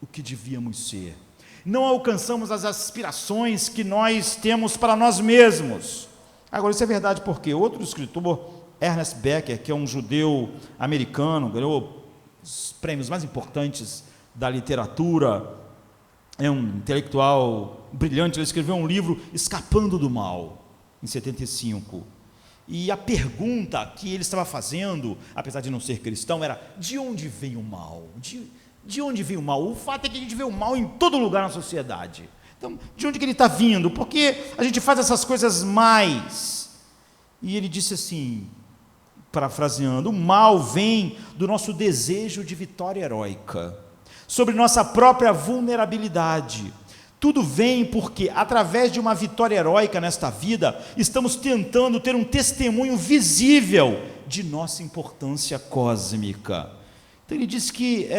o que devíamos ser, não alcançamos as aspirações que nós temos para nós mesmos. Agora, isso é verdade porque outro escritor, Ernest Becker, que é um judeu americano, ganhou os prêmios mais importantes da literatura, é um intelectual brilhante, ele escreveu um livro, Escapando do Mal, em 75. E a pergunta que ele estava fazendo, apesar de não ser cristão, era: de onde vem o mal? De onde vem o mal? O fato é que a gente vê o mal em todo lugar na sociedade. Então, de onde que ele está vindo? Por que a gente faz essas coisas mais? E ele disse assim, parafraseando: o mal vem do nosso desejo de vitória heróica, sobre nossa própria vulnerabilidade. Tudo vem porque, através de uma vitória heróica nesta vida, estamos tentando ter um testemunho visível de nossa importância cósmica. Então ele diz que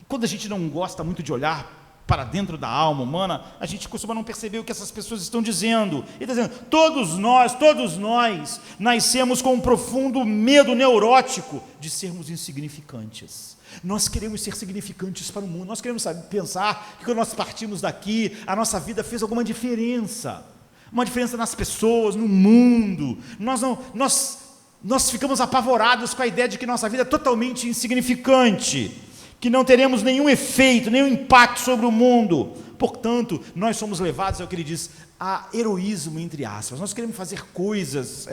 quando a gente não gosta muito de olhar para dentro da alma humana, a gente costuma não perceber o que essas pessoas estão dizendo. Ele está dizendo: todos nós nascemos com um profundo medo neurótico de sermos insignificantes. Nós queremos ser significantes para o mundo, nós queremos pensar que quando nós partimos daqui, a nossa vida fez alguma diferença, uma diferença nas pessoas, no mundo. Nós ficamos apavorados com a ideia de que nossa vida é totalmente insignificante, que não teremos nenhum efeito, nenhum impacto sobre o mundo. Portanto, nós somos levados, é o que ele diz, a heroísmo, entre aspas. Nós queremos fazer coisas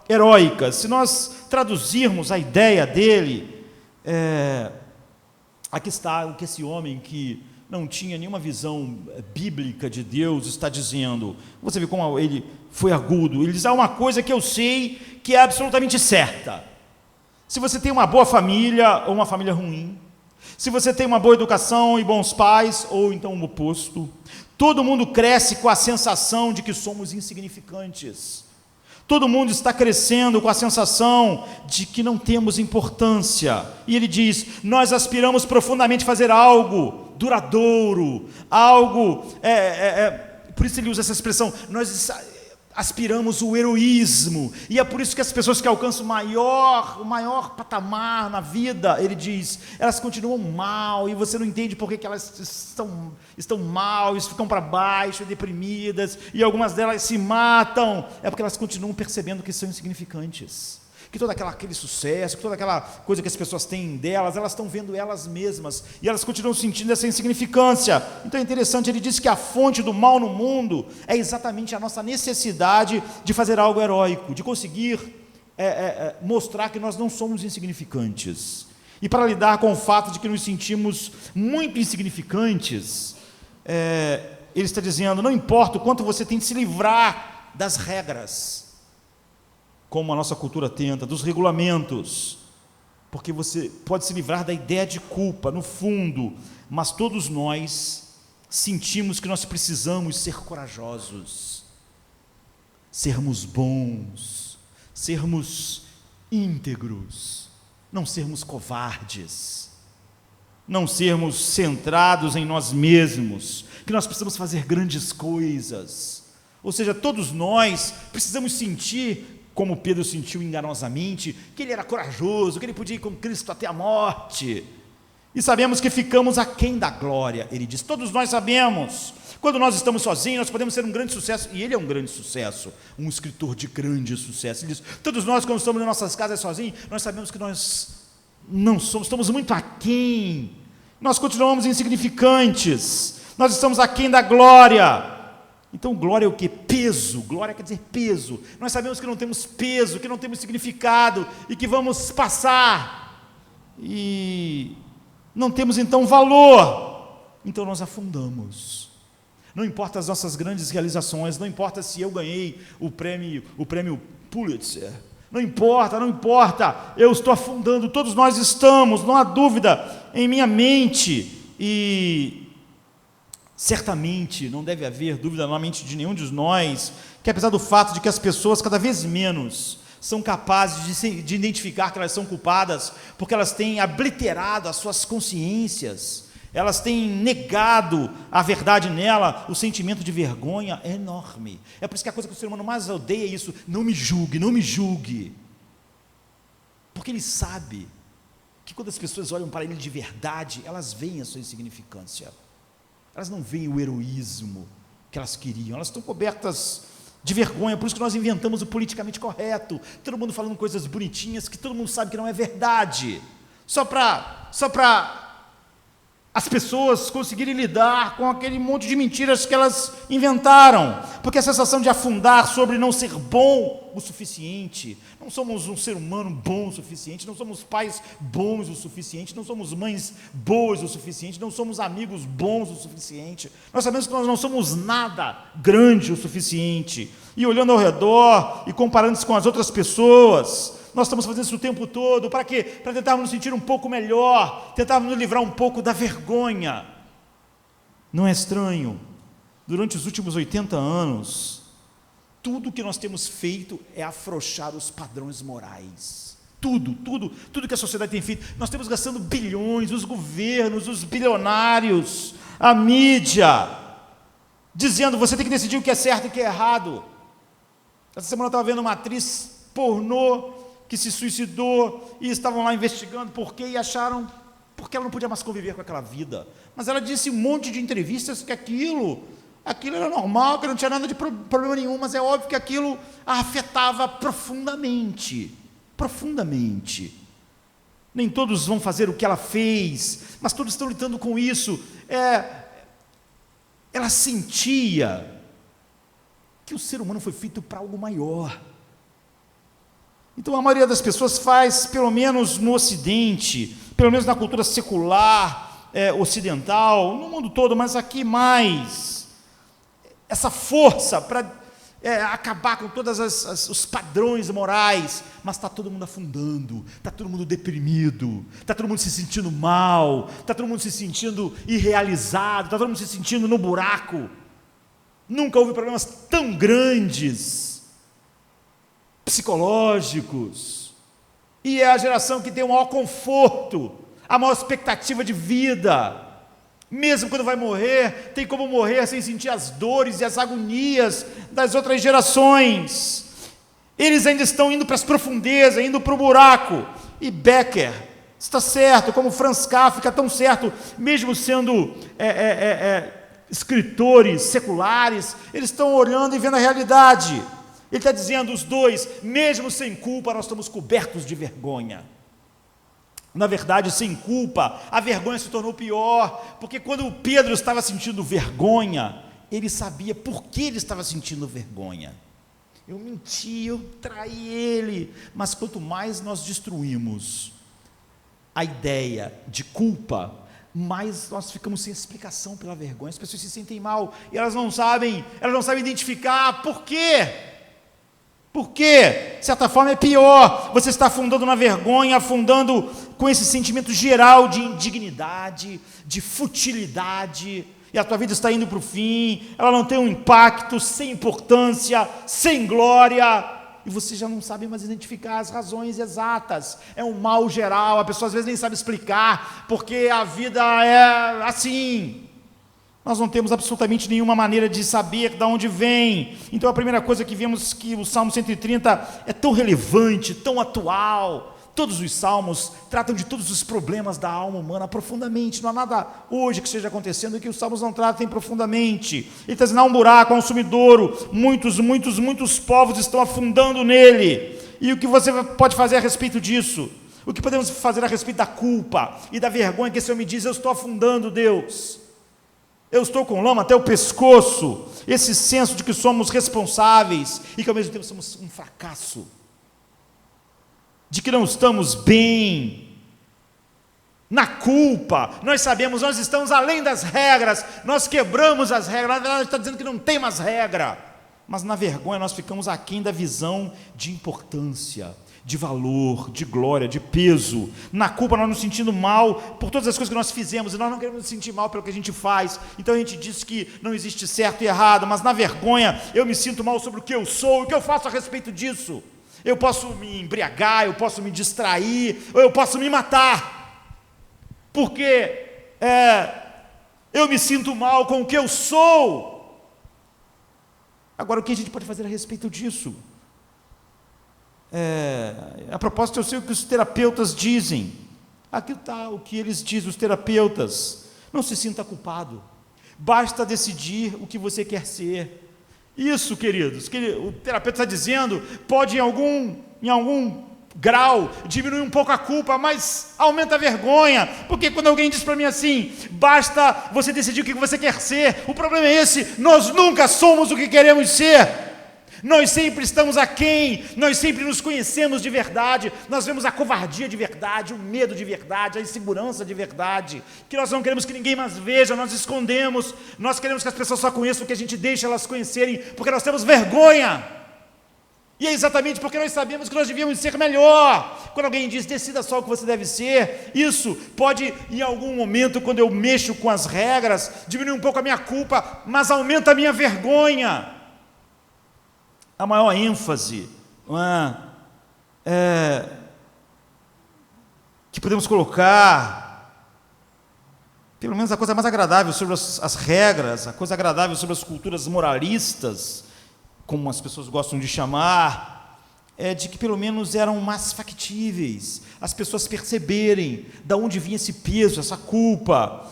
heróicas. Se nós traduzirmos a ideia dele, aqui está o que esse homem que não tinha nenhuma visão bíblica de Deus está dizendo. Você vê como ele foi agudo. Ele diz: há uma coisa que eu sei que é absolutamente certa. Se você tem uma boa família ou uma família ruim, se você tem uma boa educação e bons pais, ou então o oposto, todo mundo cresce com a sensação de que somos insignificantes. Todo mundo está crescendo com a sensação de que não temos importância. E ele diz: nós aspiramos profundamente a fazer algo duradouro, algo... por isso ele usa essa expressão, nós aspiramos o heroísmo, e é por isso que as pessoas que alcançam o maior patamar na vida, ele diz, elas continuam mal, e você não entende por que elas estão mal, e ficam para baixo, deprimidas, e algumas delas se matam, é porque elas continuam percebendo que são insignificantes, que todo aquele sucesso, que toda aquela coisa que as pessoas têm delas, elas estão vendo elas mesmas, e elas continuam sentindo essa insignificância. Então é interessante, ele diz que a fonte do mal no mundo é exatamente a nossa necessidade de fazer algo heróico, de conseguir mostrar que nós não somos insignificantes. E para lidar com o fato de que nos sentimos muito insignificantes, ele está dizendo: não importa o quanto você tem de se livrar das regras, como a nossa cultura tenta, dos regulamentos, porque você pode se livrar da ideia de culpa, no fundo, mas todos nós sentimos que nós precisamos ser corajosos, sermos bons, sermos íntegros, não sermos covardes, não sermos centrados em nós mesmos, que nós precisamos fazer grandes coisas. Ou seja, todos nós precisamos sentir, como Pedro sentiu enganosamente, que ele era corajoso, que ele podia ir com Cristo até a morte, e sabemos que ficamos aquém da glória. Ele diz: todos nós sabemos, quando nós estamos sozinhos, nós podemos ser um grande sucesso, e ele é um grande sucesso, um escritor de grande sucesso. Ele diz: todos nós, quando estamos em nossas casas sozinhos, nós sabemos que nós não somos, estamos muito aquém, nós continuamos insignificantes, nós estamos aquém da glória. Então glória é o que? Peso. Glória quer dizer peso. Nós sabemos que não temos peso, que não temos significado, e que vamos passar, e não temos então valor, então nós afundamos. Não importa as nossas grandes realizações, não importa se eu ganhei o prêmio Pulitzer, não importa, eu estou afundando, todos nós estamos, não há dúvida em minha mente, e certamente não deve haver dúvida na mente de nenhum de nós, que apesar do fato de que as pessoas cada vez menos são capazes de identificar que elas são culpadas, porque elas têm obliterado as suas consciências, elas têm negado a verdade nela, o sentimento de vergonha é enorme. É por isso que a coisa que o ser humano mais odeia é isso: não me julgue, porque ele sabe que quando as pessoas olham para ele de verdade, elas veem a sua insignificância. Elas não veem o heroísmo que elas queriam, elas estão cobertas de vergonha. Por isso que nós inventamos o politicamente correto, todo mundo falando coisas bonitinhas que todo mundo sabe que não é verdade. só para as pessoas conseguirem lidar com aquele monte de mentiras que elas inventaram, porque a sensação de afundar sobre não ser bom o suficiente, não somos um ser humano bom o suficiente, não somos pais bons o suficiente, não somos mães boas o suficiente, não somos amigos bons o suficiente, nós sabemos que nós não somos nada grande o suficiente, e olhando ao redor e comparando-se com as outras pessoas, nós estamos fazendo isso o tempo todo, para quê? Para tentarmos nos sentir um pouco melhor, tentarmos nos livrar um pouco da vergonha. Não é estranho? Durante os últimos 80 anos, tudo que nós temos feito é afrouxar os padrões morais. Tudo que a sociedade tem feito. Nós temos gastando bilhões, os governos, os bilionários, a mídia, dizendo, você tem que decidir o que é certo e o que é errado. Essa semana eu estava vendo uma atriz pornô que se suicidou, e estavam lá investigando por quê, e acharam, porque ela não podia mais conviver com aquela vida, mas ela disse um monte de entrevistas que aquilo era normal, que não tinha nada de problema nenhum, mas é óbvio que aquilo a afetava profundamente, nem todos vão fazer o que ela fez, mas todos estão lutando com isso, ela sentia que o ser humano foi feito para algo maior. Então a maioria das pessoas faz, pelo menos no Ocidente, pelo menos na cultura secular, ocidental, no mundo todo, mas aqui mais, essa força para acabar com todos os padrões morais, mas está todo mundo afundando, está todo mundo deprimido, está todo mundo se sentindo mal, está todo mundo se sentindo irrealizado, está todo mundo se sentindo no buraco. Nunca houve problemas tão grandes psicológicos, e é a geração que tem o maior conforto, a maior expectativa de vida, mesmo quando vai morrer, tem como morrer sem sentir as dores e as agonias das outras gerações. Eles ainda estão indo para as profundezas, indo para o buraco, e Becker está certo, como Franz Kafka, tão certo, mesmo sendo escritores seculares, eles estão olhando e vendo a realidade. Ele está dizendo, os dois, mesmo sem culpa, nós estamos cobertos de vergonha. Na verdade, sem culpa, a vergonha se tornou pior, porque quando Pedro estava sentindo vergonha, ele sabia por que ele estava sentindo vergonha. Eu menti, eu traí ele, mas quanto mais nós destruímos a ideia de culpa, mais nós ficamos sem explicação pela vergonha. As pessoas se sentem mal, e elas não sabem identificar por quê. Porque, de certa forma, é pior, você está afundando na vergonha, afundando com esse sentimento geral de indignidade, de futilidade, e a tua vida está indo para o fim, ela não tem um impacto, sem importância, sem glória, e você já não sabe mais identificar as razões exatas, é um mal geral, a pessoa às vezes nem sabe explicar, porque a vida é assim. Nós não temos absolutamente nenhuma maneira de saber de onde vem. Então a primeira coisa que vemos que o Salmo 130 é tão relevante, tão atual. Todos os salmos tratam de todos os problemas da alma humana profundamente. Não há nada hoje que esteja acontecendo que os salmos não tratem profundamente. Ele está dizendo, há um buraco, há um sumidouro, muitos povos estão afundando nele. E o que você pode fazer a respeito disso? O que podemos fazer a respeito da culpa e da vergonha que esse homem diz, eu estou afundando, Deus. Eu estou com lama até o pescoço, esse senso de que somos responsáveis e que ao mesmo tempo somos um fracasso, de que não estamos bem, na culpa, nós sabemos, nós estamos além das regras, nós quebramos as regras, na verdade está dizendo que não tem mais regra, mas na vergonha nós ficamos aquém da visão de importância, de valor, de glória, de peso. Na culpa nós nos sentindo mal por todas as coisas que nós fizemos, e nós não queremos nos sentir mal pelo que a gente faz, então a gente diz que não existe certo e errado, mas na vergonha eu me sinto mal sobre o que eu sou, o que eu faço a respeito disso. Eu posso me embriagar, eu posso me distrair, ou eu posso me matar, porque eu me sinto mal com o que eu sou. Agora, o que a gente pode fazer a respeito disso? A propósito, eu sei o que os terapeutas dizem. Aqui está o que eles dizem, os terapeutas. Não se sinta culpado, basta decidir o que você quer ser. Isso, queridos, que o terapeuta está dizendo, pode em algum grau, diminui um pouco a culpa, mas aumenta a vergonha, porque quando alguém diz para mim assim, basta você decidir o que você quer ser, o problema é esse, nós nunca somos o que queremos ser. Nós sempre estamos aquém, nós sempre nos conhecemos de verdade, nós vemos a covardia de verdade, o medo de verdade, a insegurança de verdade, que nós não queremos que ninguém mais veja, nós escondemos, nós queremos que as pessoas só conheçam o que a gente deixa elas conhecerem, porque nós temos vergonha. E é exatamente porque nós sabemos que nós devíamos ser melhor. Quando alguém diz, decida só o que você deve ser, isso pode, em algum momento, quando eu mexo com as regras, diminuir um pouco a minha culpa, mas aumenta a minha vergonha. A maior ênfase que podemos colocar, pelo menos a coisa mais agradável sobre as regras, a coisa agradável sobre as culturas moralistas, como as pessoas gostam de chamar, é de que pelo menos eram mais factíveis, as pessoas perceberem de onde vinha esse peso, essa culpa,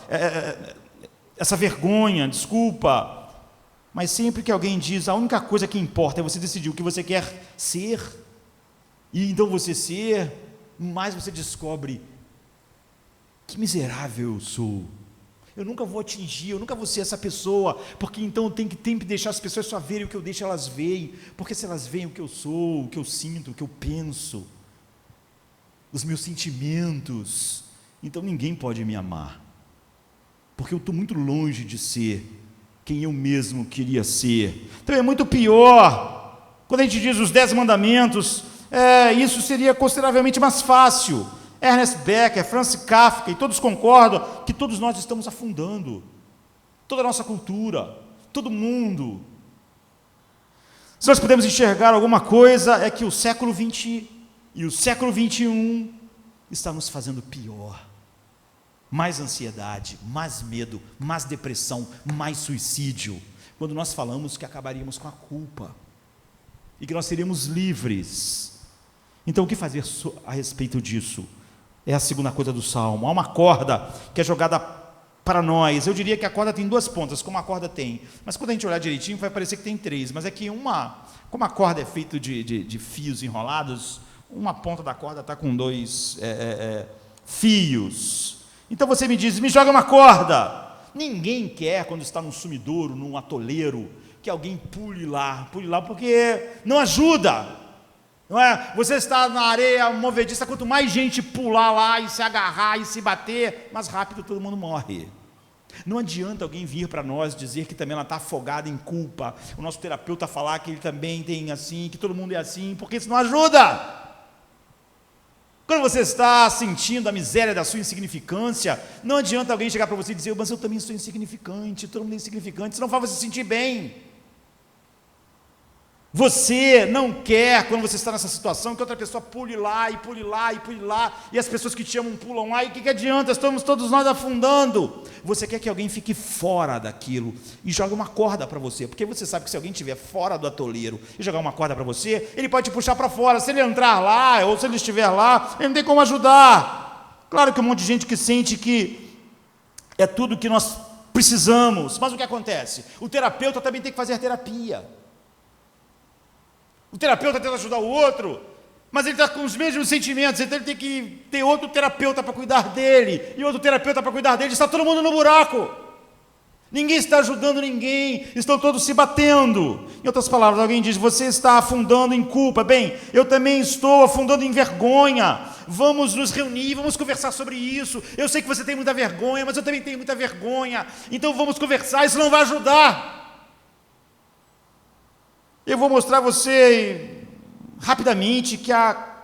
essa vergonha, desculpa. Mas sempre que alguém diz, a única coisa que importa é você decidir o que você quer ser, e então você ser, mais você descobre, que miserável eu sou, eu nunca vou atingir, eu nunca vou ser essa pessoa, porque então eu tenho que deixar as pessoas só verem o que eu deixo elas verem, porque se elas veem o que eu sou, o que eu sinto, o que eu penso, os meus sentimentos, então ninguém pode me amar, porque eu estou muito longe de ser quem eu mesmo queria ser. Então é muito pior, quando a gente diz os 10 mandamentos, isso seria consideravelmente mais fácil. Ernest Becker, Francis Kafka, e todos concordam que todos nós estamos afundando, toda a nossa cultura, todo mundo. Se nós pudermos enxergar alguma coisa, é que o século XX e o século XXI está nos fazendo pior. Mais ansiedade, mais medo, mais depressão, mais suicídio, quando nós falamos que acabaríamos com a culpa e que nós seríamos livres. Então o que fazer a respeito disso? É a segunda coisa do Salmo. Há uma corda que é jogada para nós. Eu diria que a corda tem 2 pontas, como a corda tem, mas quando a gente olhar direitinho vai parecer que tem 3, mas é que como a corda é feita de fios enrolados, uma ponta da corda está com 2 fios. Então você me diz, me joga uma corda. Ninguém quer, quando está num sumidouro, num atoleiro, que alguém pule lá, porque não ajuda, não é? Você está na areia movediça, quanto mais gente pular lá e se agarrar e se bater, mais rápido todo mundo morre. Não adianta alguém vir para nós dizer que também ela está afogada em culpa, o nosso terapeuta falar que ele também tem assim, que todo mundo é assim, porque isso não ajuda. Quando você está sentindo a miséria da sua insignificância, não adianta alguém chegar para você e dizer, mas eu também sou insignificante, todo mundo é insignificante, isso não faz você se sentir bem. Você não quer, quando você está nessa situação, que outra pessoa pule lá, e as pessoas que te amam pulam lá, e o que adianta? Estamos todos nós afundando. Você quer que alguém fique fora daquilo, e joga uma corda para você, porque você sabe que se alguém estiver fora do atoleiro, e jogar uma corda para você, ele pode te puxar para fora. Se ele entrar lá, ou se ele estiver lá, ele não tem como ajudar. Claro que um monte de gente que sente que é tudo que nós precisamos, mas o que acontece? O terapeuta também tem que fazer terapia. O terapeuta tenta ajudar o outro, mas ele está com os mesmos sentimentos, então ele tem que ter outro terapeuta para cuidar dele, e outro terapeuta para cuidar dele, está todo mundo no buraco, ninguém está ajudando ninguém, estão todos se batendo. Em outras palavras, alguém diz, você está afundando em culpa. Bem, eu também estou afundando em vergonha. Vamos nos reunir, vamos conversar sobre isso. Eu sei que você tem muita vergonha, mas eu também tenho muita vergonha, então vamos conversar, isso não vai ajudar. Eu vou mostrar a você rapidamente que a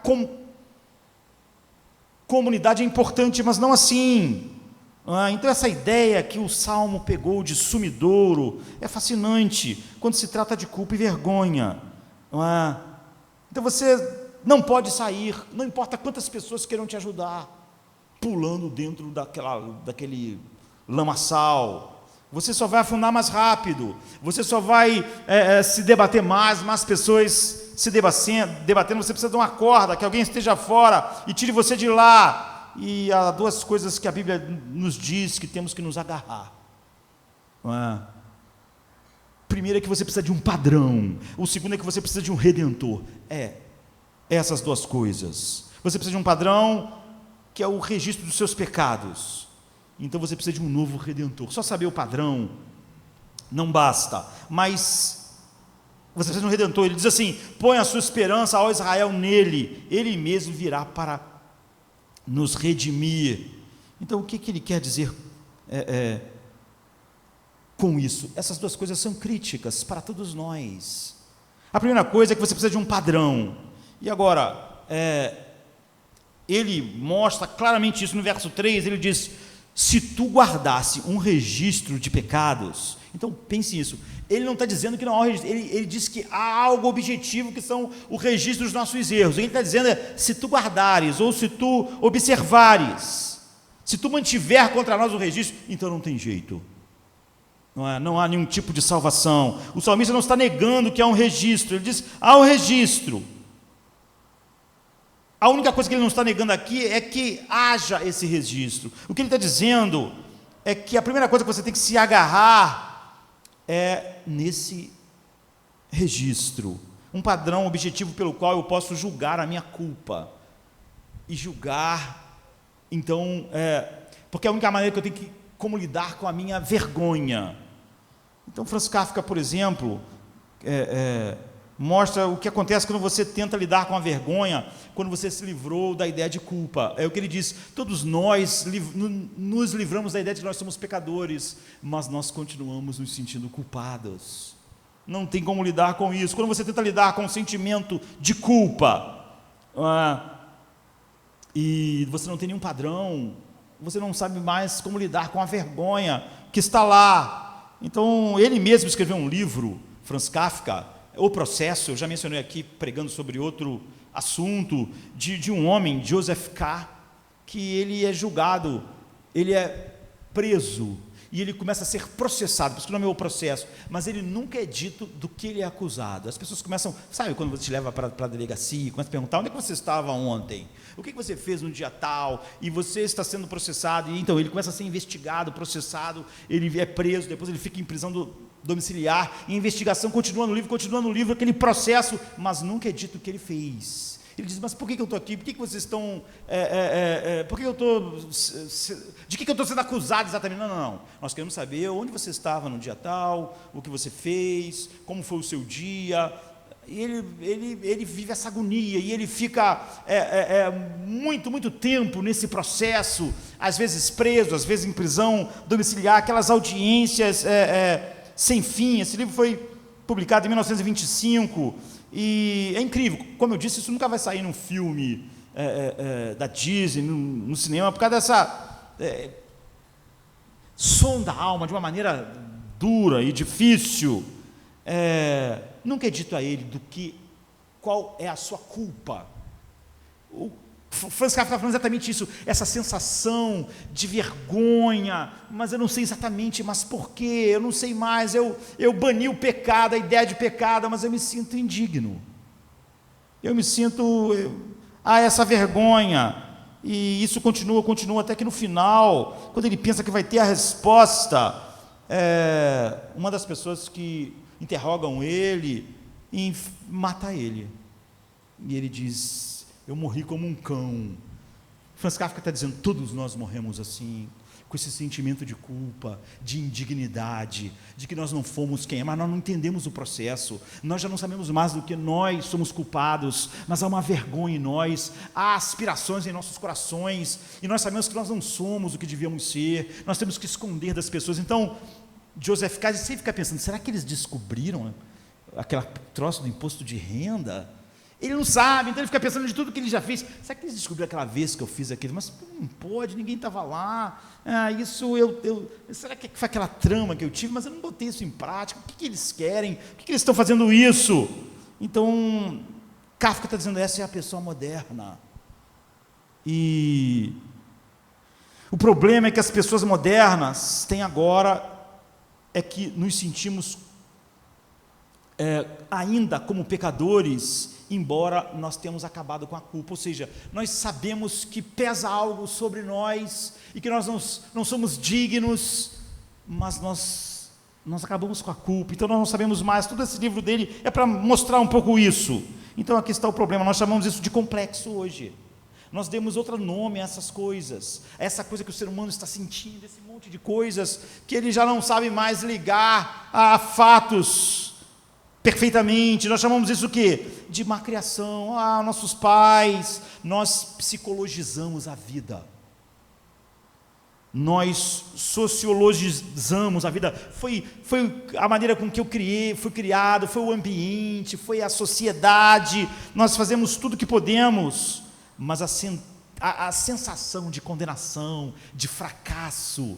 comunidade é importante, mas não assim. Então essa ideia que o Salmo pegou de sumidouro é fascinante quando se trata de culpa e vergonha. Então você não pode sair, não importa quantas pessoas queiram te ajudar, pulando dentro daquele lamaçal. Você só vai afundar mais rápido, você só vai se debater mais pessoas se debatendo, você precisa de uma corda, que alguém esteja fora e tire você de lá. E há 2 coisas que a Bíblia nos diz que temos que nos agarrar. Primeiro é que você precisa de um padrão, o segundo é que você precisa de um redentor. essas duas coisas. Você precisa de um padrão que é o registro dos seus pecados. Então você precisa de um novo redentor. Só saber o padrão não basta, mas você precisa de um redentor. Ele diz assim: põe a sua esperança, ó Israel, nele, ele mesmo virá para nos redimir. Então o que ele quer dizer com isso? Essas duas coisas são críticas para todos nós. A primeira coisa é que você precisa de um padrão. E agora, ele mostra claramente isso no verso 3, ele diz: se tu guardasse um registro de pecados. Então pense nisso, ele não está dizendo que não há um registro, ele diz que há algo objetivo, que são o registro dos nossos erros. O que ele está dizendo é: se tu guardares, ou se tu observares, se tu mantiver contra nós o registro, então não tem jeito, não há nenhum tipo de salvação. O salmista não está negando que há um registro, ele diz: há um registro. A única coisa que ele não está negando aqui é que haja esse registro. O que ele está dizendo é que a primeira coisa que você tem que se agarrar é nesse registro, um padrão objetivo pelo qual eu posso julgar a minha culpa. E julgar, então, porque é a única maneira que eu tenho como lidar com a minha vergonha. Então, Franz Kafka, por exemplo, mostra o que acontece quando você tenta lidar com a vergonha, quando você se livrou da ideia de culpa. É o que ele diz: todos nós nos livramos da ideia de que nós somos pecadores, mas nós continuamos nos sentindo culpados. Não tem como lidar com isso. Quando você tenta lidar com o sentimento de culpa, e você não tem nenhum padrão, você não sabe mais como lidar com a vergonha que está lá. Então, ele mesmo escreveu um livro, Franz Kafka, O Processo. Eu já mencionei aqui, pregando sobre outro assunto, de um homem, Joseph K., que ele é julgado, ele é preso, e ele começa a ser processado, por isso que o nome é O Processo, mas ele nunca é dito do que ele é acusado. As pessoas começam, sabe quando você te leva para a delegacia, começa a perguntar: onde é que você estava ontem? O que você fez no dia tal? E você está sendo processado. E então ele começa a ser investigado, processado, ele é preso, depois ele fica em prisão domiciliar, e a investigação continua no livro, aquele processo, mas nunca é dito o que ele fez. Ele diz: mas por que eu estou aqui? Por que vocês estão... por que eu estou... de que eu estou sendo acusado exatamente? Não. Nós queremos saber onde você estava no dia tal, o que você fez, como foi o seu dia. E ele vive essa agonia, e ele fica muito tempo nesse processo, às vezes preso, às vezes em prisão domiciliar, aquelas audiências sem fim. Esse livro foi publicado em 1925, e é incrível. Como eu disse, isso nunca vai sair num filme da Disney, no cinema, por causa dessa som da alma, de uma maneira dura e difícil. Nunca é dito a ele qual é a sua culpa. O Franz Kafka está falando exatamente isso, essa sensação de vergonha, mas eu não sei exatamente, mas por quê? Eu não sei mais, eu bani o pecado, a ideia de pecado, mas eu me sinto indigno, eu me sinto essa vergonha, e isso continua até que no final, quando ele pensa que vai ter a resposta, uma das pessoas que interrogam ele e mata ele, e ele diz: eu morri como um cão. Franz Kafka está dizendo: todos nós morremos assim, com esse sentimento de culpa, de indignidade, de que nós não fomos quem é, mas nós não entendemos o processo, nós já não sabemos mais do que nós somos culpados, mas há uma vergonha em nós, há aspirações em nossos corações, e nós sabemos que nós não somos o que devíamos ser, nós temos que esconder das pessoas. Então, Joseph K. sempre fica pensando: será que eles descobriram aquele troço do imposto de renda? Ele não sabe, então ele fica pensando de tudo que ele já fez. Será que eles descobriram aquela vez que eu fiz aquilo? Mas não pode, ninguém estava lá. Será que foi aquela trama que eu tive? Mas eu não botei isso em prática. O que eles querem? Por que eles estão fazendo isso? Então, Kafka está dizendo: essa é a pessoa moderna. E o problema é que as pessoas modernas têm agora é que nos sentimos ainda como pecadores, embora nós tenhamos acabado com a culpa. Ou seja, nós sabemos que pesa algo sobre nós e que nós não somos dignos, mas nós acabamos com a culpa, então nós não sabemos mais. Todo esse livro dele é para mostrar um pouco isso. Então aqui está o problema, nós chamamos isso de complexo hoje. Nós demos outro nome a essas coisas, a essa coisa que o ser humano está sentindo, esse monte de coisas que ele já não sabe mais ligar a fatos perfeitamente. Nós chamamos isso o quê? De má criação. Nossos pais, nós psicologizamos a vida. Nós sociologizamos a vida. Foi a maneira com que eu fui criado, foi o ambiente, foi a sociedade. Nós fazemos tudo o que podemos, mas a sensação de condenação, de fracasso,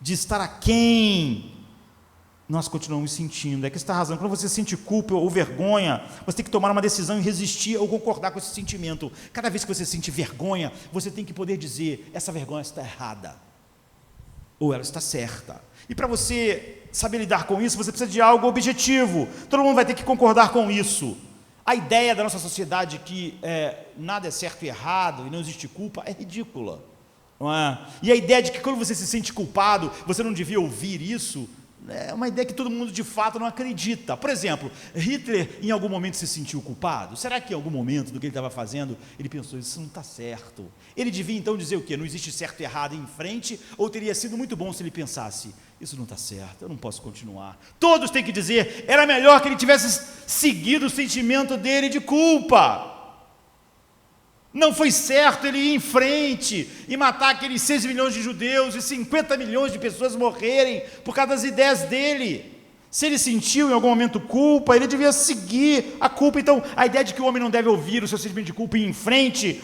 de estar aquém, nós continuamos sentindo. É que está a razão. Quando você sente culpa ou vergonha, você tem que tomar uma decisão e resistir ou concordar com esse sentimento. Cada vez que você sente vergonha, você tem que poder dizer: essa vergonha está errada, ou ela está certa. E para você saber lidar com isso, você precisa de algo objetivo. Todo mundo vai ter que concordar com isso. A ideia da nossa sociedade que nada é certo e errado e não existe culpa é ridícula, não é? E a ideia de que quando você se sente culpado, você não devia ouvir isso, é uma ideia que todo mundo de fato não acredita. Por exemplo, Hitler em algum momento se sentiu culpado? Será que em algum momento do que ele estava fazendo, ele pensou: isso não está certo? Ele devia então dizer o quê? Não existe certo e errado em frente? Ou teria sido muito bom se ele pensasse: isso não está certo, eu não posso continuar? Todos têm que dizer: era melhor que ele tivesse seguido o sentimento dele de culpa. Não foi certo ele ir em frente e matar aqueles 6 milhões de judeus e 50 milhões de pessoas morrerem por causa das ideias dele. Se ele sentiu em algum momento culpa, ele devia seguir a culpa. Então, a ideia de que o homem não deve ouvir o seu sentimento de culpa e ir em frente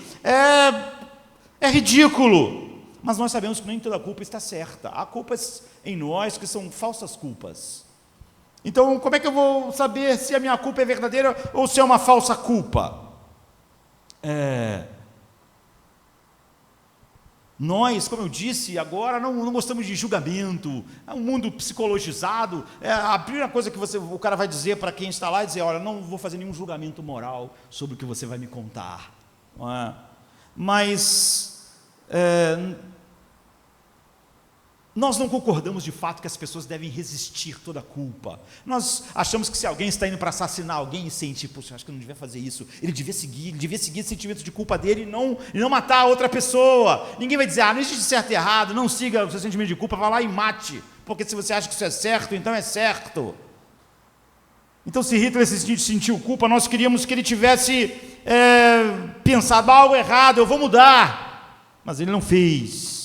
é ridículo. Mas nós sabemos que nem toda culpa está certa. Há culpas em nós que são falsas culpas. Então, como é que eu vou saber se a minha culpa é verdadeira ou se é uma falsa culpa? Nós, como eu disse agora, não gostamos de julgamento. É um mundo psicologizado. A primeira coisa que o cara vai dizer para quem está lá é dizer: olha, não vou fazer nenhum julgamento moral sobre o que você vai me contar, não é? Mas nós não concordamos de fato que as pessoas devem resistir toda a culpa. Nós achamos que se alguém está indo para assassinar alguém e sente: poxa, acho que eu não devia fazer isso, ele devia seguir esse sentimento de culpa dele e não matar a outra pessoa. Ninguém vai dizer: não existe certo e errado, não siga o seu sentimento de culpa, vá lá e mate, porque se você acha que isso é certo, então é certo. Então, se Hitler sentiu culpa, nós queríamos que ele tivesse pensado: algo errado, eu vou mudar, mas ele não fez.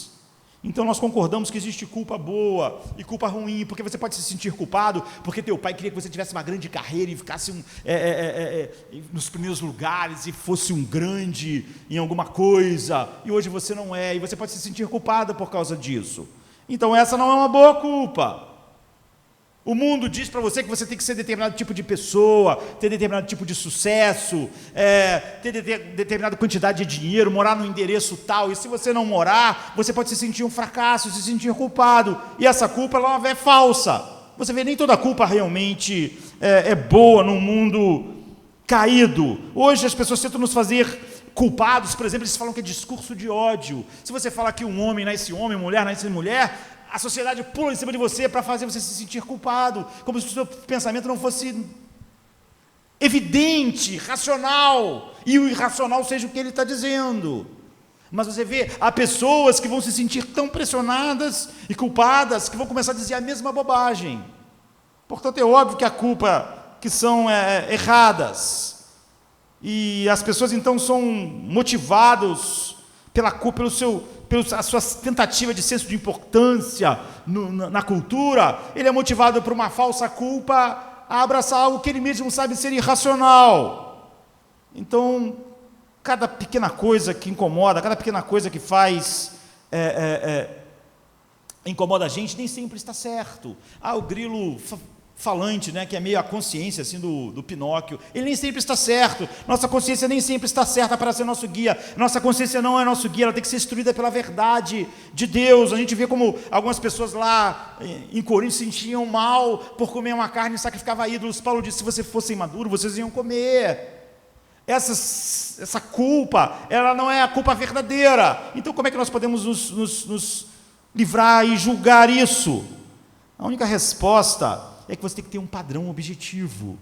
Então nós concordamos que existe culpa boa e culpa ruim, porque você pode se sentir culpado porque teu pai queria que você tivesse uma grande carreira e ficasse nos primeiros lugares e fosse um grande em alguma coisa, e hoje você não é, e você pode se sentir culpado por causa disso. Então essa não é uma boa culpa. O mundo diz para você que você tem que ser determinado tipo de pessoa, ter determinado tipo de sucesso, ter determinada quantidade de dinheiro, morar no endereço tal, e se você não morar, você pode se sentir um fracasso, se sentir culpado, e essa culpa ela é falsa. Você vê, nem toda culpa realmente é boa num mundo caído. Hoje as pessoas tentam nos fazer culpados. Por exemplo, eles falam que é discurso de ódio. Se você fala que um homem nasce homem, mulher nasce mulher, a sociedade pula em cima de você para fazer você se sentir culpado, como se o seu pensamento não fosse evidente, racional, e o irracional seja o que ele está dizendo. Mas você vê, há pessoas que vão se sentir tão pressionadas e culpadas que vão começar a dizer a mesma bobagem. Portanto, é óbvio que a culpa que são erradas, e as pessoas então são motivadas pela culpa, pela sua tentativa de senso de importância na cultura. Ele é motivado por uma falsa culpa a abraçar algo que ele mesmo sabe ser irracional. Então, cada pequena coisa que incomoda, cada pequena coisa que faz incomoda a gente, nem sempre está certo. O grilo falante, né, que é meio a consciência assim, do Pinóquio, ele nem sempre está certo. Nossa consciência nem sempre está certa para ser nosso guia. Nossa consciência não é nosso guia, ela tem que ser instruída pela verdade de Deus. A gente vê como algumas pessoas lá em Corinto se sentiam mal por comer uma carne e sacrificava ídolos. Paulo disse: se vocês fossem maduros, vocês iam comer. Essa culpa, ela não é a culpa verdadeira. Então como é que nós podemos nos livrar e julgar isso? A única resposta é que você tem que ter um padrão objetivo.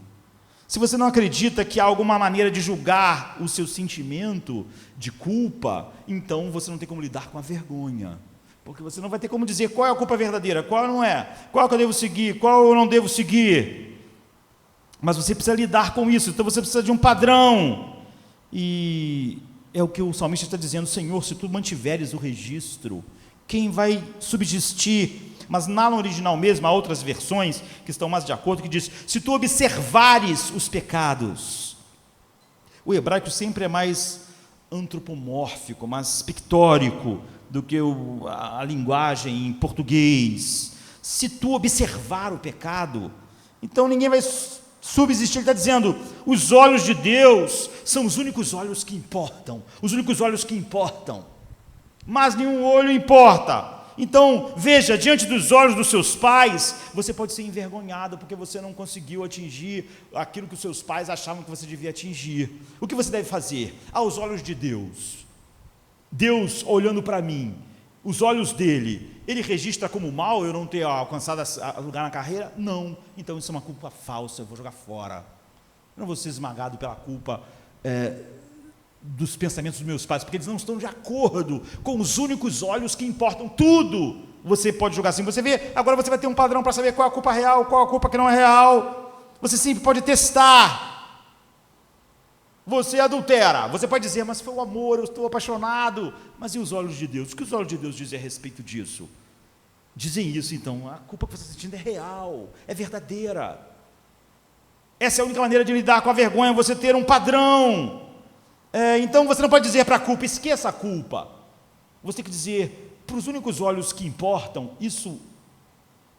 Se você não acredita que há alguma maneira de julgar o seu sentimento de culpa, então você não tem como lidar com a vergonha. Porque você não vai ter como dizer qual é a culpa verdadeira, qual não é, qual que eu devo seguir, qual eu não devo seguir. Mas você precisa lidar com isso, então você precisa de um padrão. E é o que o salmista está dizendo: Senhor, se tu mantiveres o registro, quem vai subsistir? Mas lá no original mesmo, há outras versões que estão mais de acordo, que diz: se tu observares os pecados. O hebraico sempre é mais antropomórfico, mais pictórico do que a linguagem em português. Se tu observar o pecado, então ninguém vai subsistir. Ele está dizendo: os olhos de Deus são os únicos olhos que importam, os únicos olhos que importam, mas nenhum olho importa. Então, veja, diante dos olhos dos seus pais, você pode ser envergonhado porque você não conseguiu atingir aquilo que os seus pais achavam que você devia atingir. O que você deve fazer? Aos olhos de Deus, Deus olhando para mim, os olhos dele, ele registra como mal eu não ter alcançado lugar na carreira? Não. Então isso é uma culpa falsa, eu vou jogar fora. Eu não vou ser esmagado pela culpa dos pensamentos dos meus pais, porque eles não estão de acordo com os únicos olhos que importam. Tudo você pode julgar assim. Você vê, agora você vai ter um padrão para saber qual é a culpa real, qual é a culpa que não é real. Você sempre pode testar. Você adultera, você pode dizer: mas foi o amor, eu estou apaixonado. Mas e os olhos de Deus? O que os olhos de Deus dizem a respeito disso? Dizem isso, então: a culpa que você está sentindo é real, é verdadeira. Essa é a única maneira de lidar com a vergonha, você ter um padrão. Então você não pode dizer para a culpa: esqueça a culpa. Você tem que dizer para os únicos olhos que importam: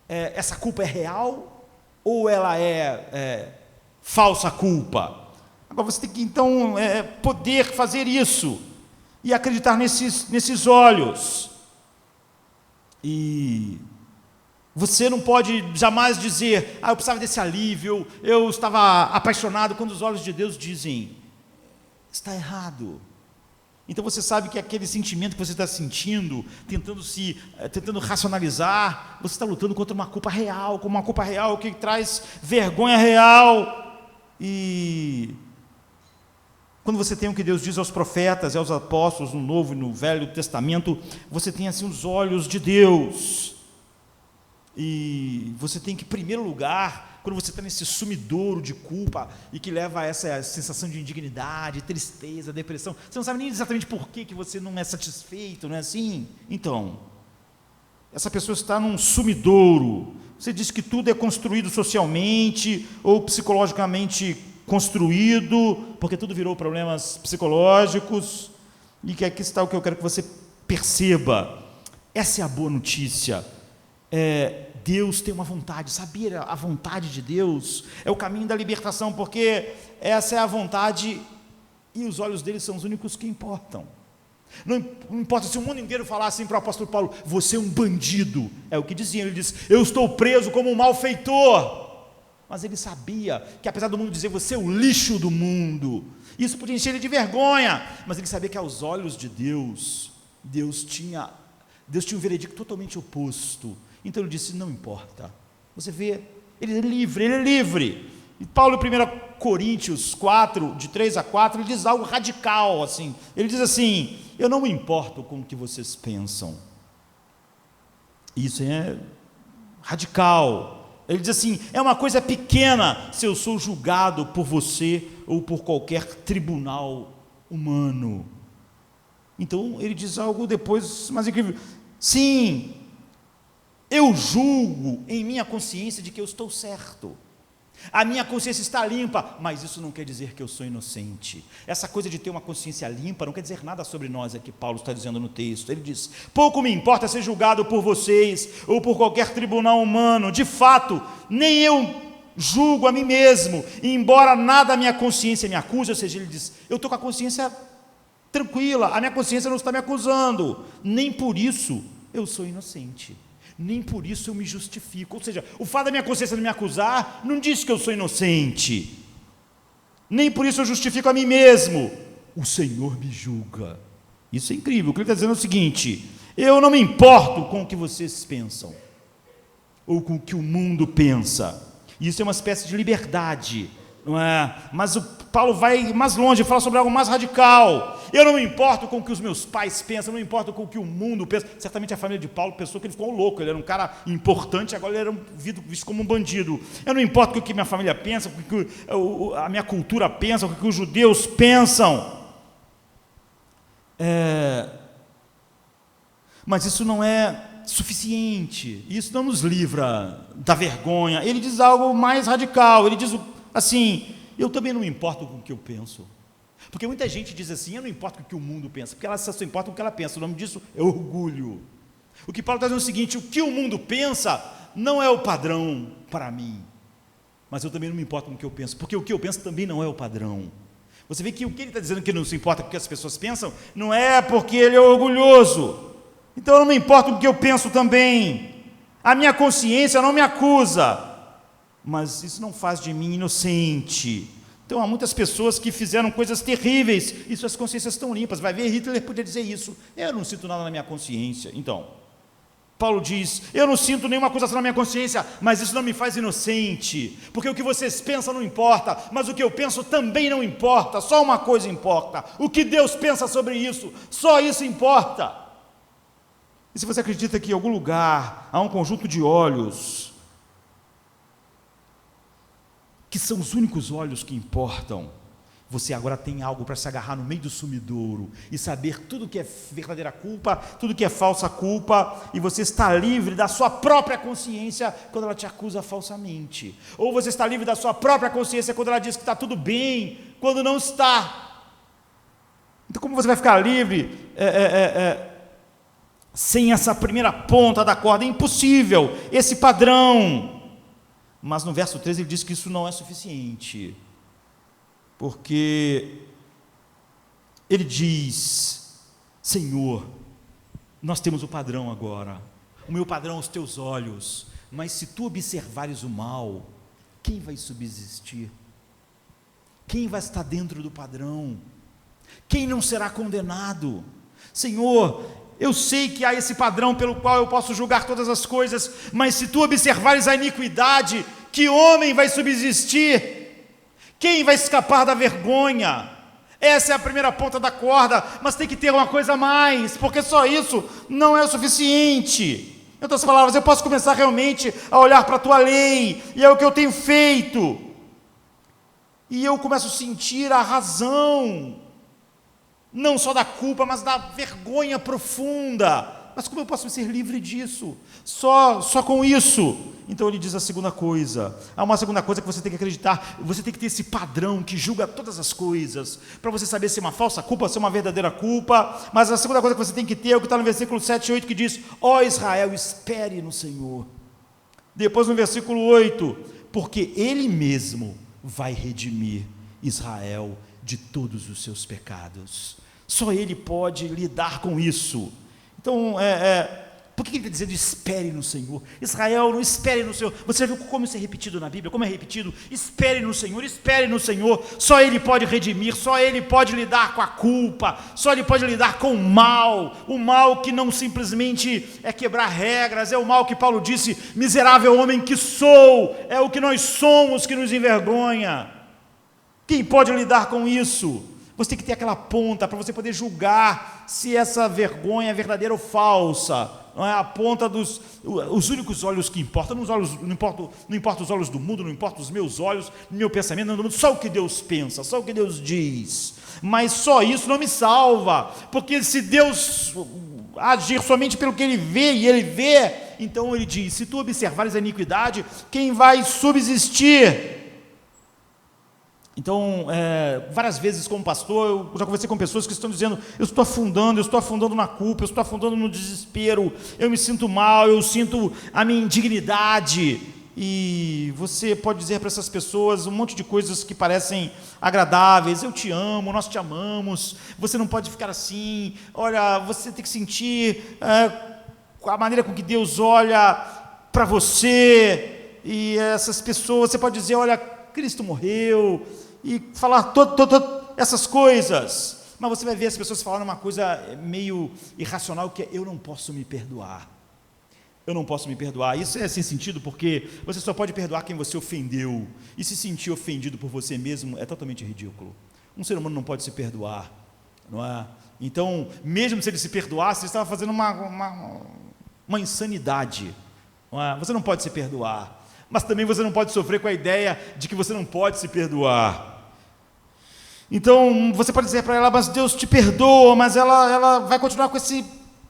essa culpa é real ou ela é falsa culpa? Agora você tem que então poder fazer isso e acreditar nesses olhos. E você não pode jamais dizer: eu precisava desse alívio, eu estava apaixonado, quando os olhos de Deus dizem: está errado. Então você sabe que aquele sentimento que você está sentindo, tentando racionalizar, você está lutando contra uma culpa real, com uma culpa real que traz vergonha real. E quando você tem o que Deus diz aos profetas e aos apóstolos no Novo e no Velho Testamento, você tem assim os olhos de Deus. E você tem que, em primeiro lugar, quando você está nesse sumidouro de culpa e que leva a essa sensação de indignidade, tristeza, depressão, você não sabe nem exatamente por que você não é satisfeito, não é assim? Então, essa pessoa está num sumidouro. Você diz que tudo é construído socialmente ou psicologicamente construído, porque tudo virou problemas psicológicos, e que aqui está o que eu quero que você perceba. Essa é a boa notícia. Deus tem uma vontade. Sabia? A vontade de Deus é o caminho da libertação, porque essa é a vontade e os olhos dele são os únicos que importam. Não importa se o mundo inteiro falar assim para o apóstolo Paulo: você é um bandido. É o que dizia, ele diz: eu estou preso como um malfeitor. Mas ele sabia que, apesar do mundo dizer: você é o lixo do mundo, isso podia encher ele de vergonha, mas ele sabia que aos olhos de Deus, Deus tinha um veredicto totalmente oposto. Então ele disse: não importa. Você vê, ele é livre. E Paulo, em 1 Coríntios 4, de 3 a 4, ele diz algo radical, assim. Ele diz assim: eu não me importo com o que vocês pensam. Isso é radical. Ele diz assim: é uma coisa pequena se eu sou julgado por você ou por qualquer tribunal humano. Então ele diz algo depois mais incrível: sim, eu julgo em minha consciência de que eu estou certo. A minha consciência está limpa, mas isso não quer dizer que eu sou inocente. Essa coisa de ter uma consciência limpa não quer dizer nada sobre nós, é que Paulo está dizendo no texto. Ele diz: pouco me importa ser julgado por vocês ou por qualquer tribunal humano. De fato, nem eu julgo a mim mesmo, e embora nada a minha consciência me acuse, ou seja, ele diz: eu estou com a consciência tranquila, a minha consciência não está me acusando, nem por isso eu sou inocente. Nem por isso eu me justifico. Ou seja, o fato da minha consciência não me acusar não diz que eu sou inocente. Nem por isso eu justifico a mim mesmo. O Senhor me julga. Isso é incrível. O que ele está dizendo é o seguinte: eu não me importo com o que vocês pensam, ou com o que o mundo pensa. Isso é uma espécie de liberdade não é? Mas o Paulo vai mais longe, fala sobre algo mais radical. Eu não me importo com o que os meus pais pensam, eu não me importo com o que o mundo pensa. Certamente a família de Paulo pensou que ele ficou louco, ele era um cara importante, agora ele era visto como um bandido. Eu não me importo com o que minha família pensa, com o que a minha cultura pensa, com o que os judeus pensam. Mas isso não é suficiente, isso não nos livra da vergonha. Ele diz algo mais radical, ele diz assim: eu também não me importo com o que eu penso. Porque muita gente diz assim: eu não importo com o que o mundo pensa, porque ela só importa com o que ela pensa. O nome disso é orgulho. O que Paulo está dizendo é o seguinte: o que o mundo pensa não é o padrão para mim, mas eu também não me importo com o que eu penso, porque o que eu penso também não é o padrão. Você vê que o que ele está dizendo que não se importa com o que as pessoas pensam, não é porque ele é orgulhoso. Então eu não me importo com o que eu penso também. A minha consciência não me acusa, mas isso não faz de mim inocente. Então há muitas pessoas que fizeram coisas terríveis e suas consciências estão limpas. Vai ver, Hitler podia dizer isso: eu não sinto nada na minha consciência. Então, Paulo diz: eu não sinto nenhuma acusação na minha consciência, mas isso não me faz inocente, porque o que vocês pensam não importa, mas o que eu penso também não importa. Só uma coisa importa: o que Deus pensa sobre isso, só isso importa. E se você acredita que em algum lugar há um conjunto de olhos que são os únicos olhos que importam, você agora tem algo para se agarrar no meio do sumidouro e saber tudo que é verdadeira culpa, tudo que é falsa culpa, e você está livre da sua própria consciência quando ela te acusa falsamente, ou você está livre da sua própria consciência quando ela diz que está tudo bem, quando não está. Então como você vai ficar livre sem essa primeira ponta da corda? É impossível, esse padrão. Mas no verso 13 ele diz que isso não é suficiente, porque ele diz: Senhor, nós temos o padrão agora, o meu padrão aos teus olhos, mas se tu observares o mal, quem vai subsistir? Quem vai estar dentro do padrão? Quem não será condenado? Senhor, eu sei que há esse padrão pelo qual eu posso julgar todas as coisas, mas se tu observares a iniquidade, que homem vai subsistir? Quem vai escapar da vergonha? Essa é a primeira ponta da corda, mas tem que ter uma coisa a mais, porque só isso não é o suficiente. Em outras palavras, eu posso começar realmente a olhar para a tua lei, e é o que eu tenho feito, e eu começo a sentir a razão, não só da culpa, mas da vergonha profunda. Mas como eu posso ser livre disso? Só com isso. Então ele diz a segunda coisa. Há uma segunda coisa que você tem que acreditar. Você tem que ter esse padrão que julga todas as coisas, para você saber se é uma falsa culpa, se é uma verdadeira culpa. Mas a segunda coisa que você tem que ter é o que está no versículo 7 e 8, que diz: ó Israel, espere no Senhor. Depois no versículo 8, porque Ele mesmo vai redimir Israel de todos os seus pecados. Só Ele pode lidar com isso. Então, por que ele está dizendo espere no Senhor? Israel, não espere no Senhor. Você já viu como isso é repetido na Bíblia? Como é repetido? Espere no Senhor, espere no Senhor. Só Ele pode redimir, só Ele pode lidar com a culpa, só Ele pode lidar com o mal que não simplesmente é quebrar regras, é o mal que Paulo disse: miserável homem que sou, é o que nós somos que nos envergonha. Quem pode lidar com isso? Você tem que ter aquela ponta para você poder julgar se essa vergonha é verdadeira ou falsa. Não é a ponta os únicos olhos que importam. Não importa os olhos do mundo, não importa os meus olhos, meu pensamento, não, só o que Deus pensa, só o que Deus diz. Mas só isso não me salva, porque se Deus agir somente pelo que Ele vê, e Ele vê, então Ele diz: se tu observares a iniquidade, quem vai subsistir? Então, várias vezes como pastor, eu já conversei com pessoas que estão dizendo: eu estou afundando na culpa, eu estou afundando no desespero, eu me sinto mal, eu sinto a minha indignidade. E você pode dizer para essas pessoas um monte de coisas que parecem agradáveis: eu te amo, nós te amamos, você não pode ficar assim, olha, você tem que sentir a maneira com que Deus olha para você. E essas pessoas, você pode dizer: olha, Cristo morreu, e falar todas essas coisas, mas você vai ver as pessoas falando uma coisa meio irracional, que é: eu não posso me perdoar. eu não posso me perdoar. Isso é sem sentido, porque você só pode perdoar quem você ofendeu, e se sentir ofendido por você mesmo é totalmente ridículo. Um ser humano não pode se perdoar, não é? Então, mesmo se ele se perdoasse, ele estava fazendo uma insanidade, não é? Você não pode se perdoar, mas também você não pode sofrer com a ideia de que você não pode se perdoar. Então, você pode dizer para ela, mas Deus te perdoa, mas ela vai continuar com esse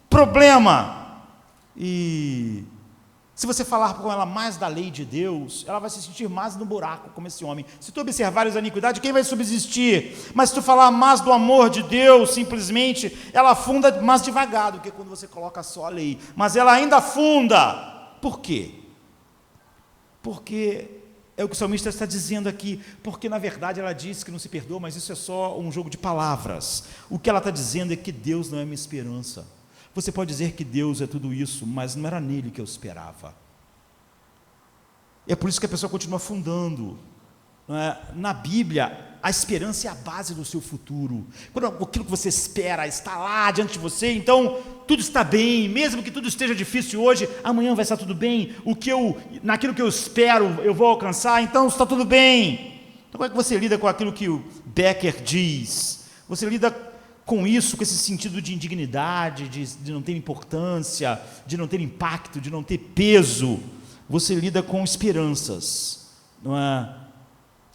problema. E se você falar com ela mais da lei de Deus, ela vai se sentir mais no buraco, como esse homem. Se tu observares a iniquidade, quem vai subsistir? Mas se tu falar mais do amor de Deus, simplesmente, ela afunda mais devagar do que quando você coloca só a lei. Mas ela ainda afunda. Por quê? Porque é o que o salmista está dizendo aqui, porque na verdade ela diz que não se perdoa, mas isso é só um jogo de palavras. O que ela está dizendo é que Deus não é minha esperança. Você pode dizer que Deus é tudo isso, mas não era nele que eu esperava. É por isso que a pessoa continua afundando. Na Bíblia, a esperança é a base do seu futuro. Quando aquilo que você espera está lá diante de você, então tudo está bem, mesmo que tudo esteja difícil hoje, amanhã vai estar tudo bem. Naquilo que eu espero, eu vou alcançar, então está tudo bem. Então como é que você lida com aquilo que o Becker diz? Você lida com isso, com esse sentido de indignidade, de não ter importância, de não ter impacto, de não ter peso. Você lida com esperanças, não é?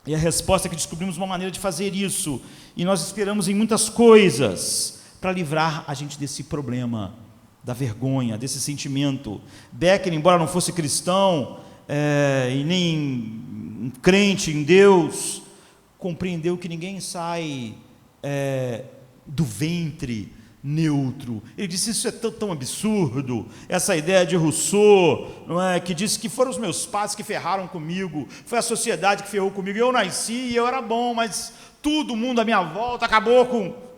E a resposta é que descobrimos uma maneira de fazer isso, e nós esperamos em muitas coisas para livrar a gente desse problema, da vergonha, desse sentimento. Becker, embora não fosse cristão, e nem crente em Deus, compreendeu que ninguém sai do ventre neutro. Ele disse, isso é tão absurdo, essa ideia de Rousseau, não é, que disse que foram os meus pais que ferraram comigo, foi a sociedade que ferrou comigo, eu nasci e eu era bom, mas todo mundo à minha volta acabou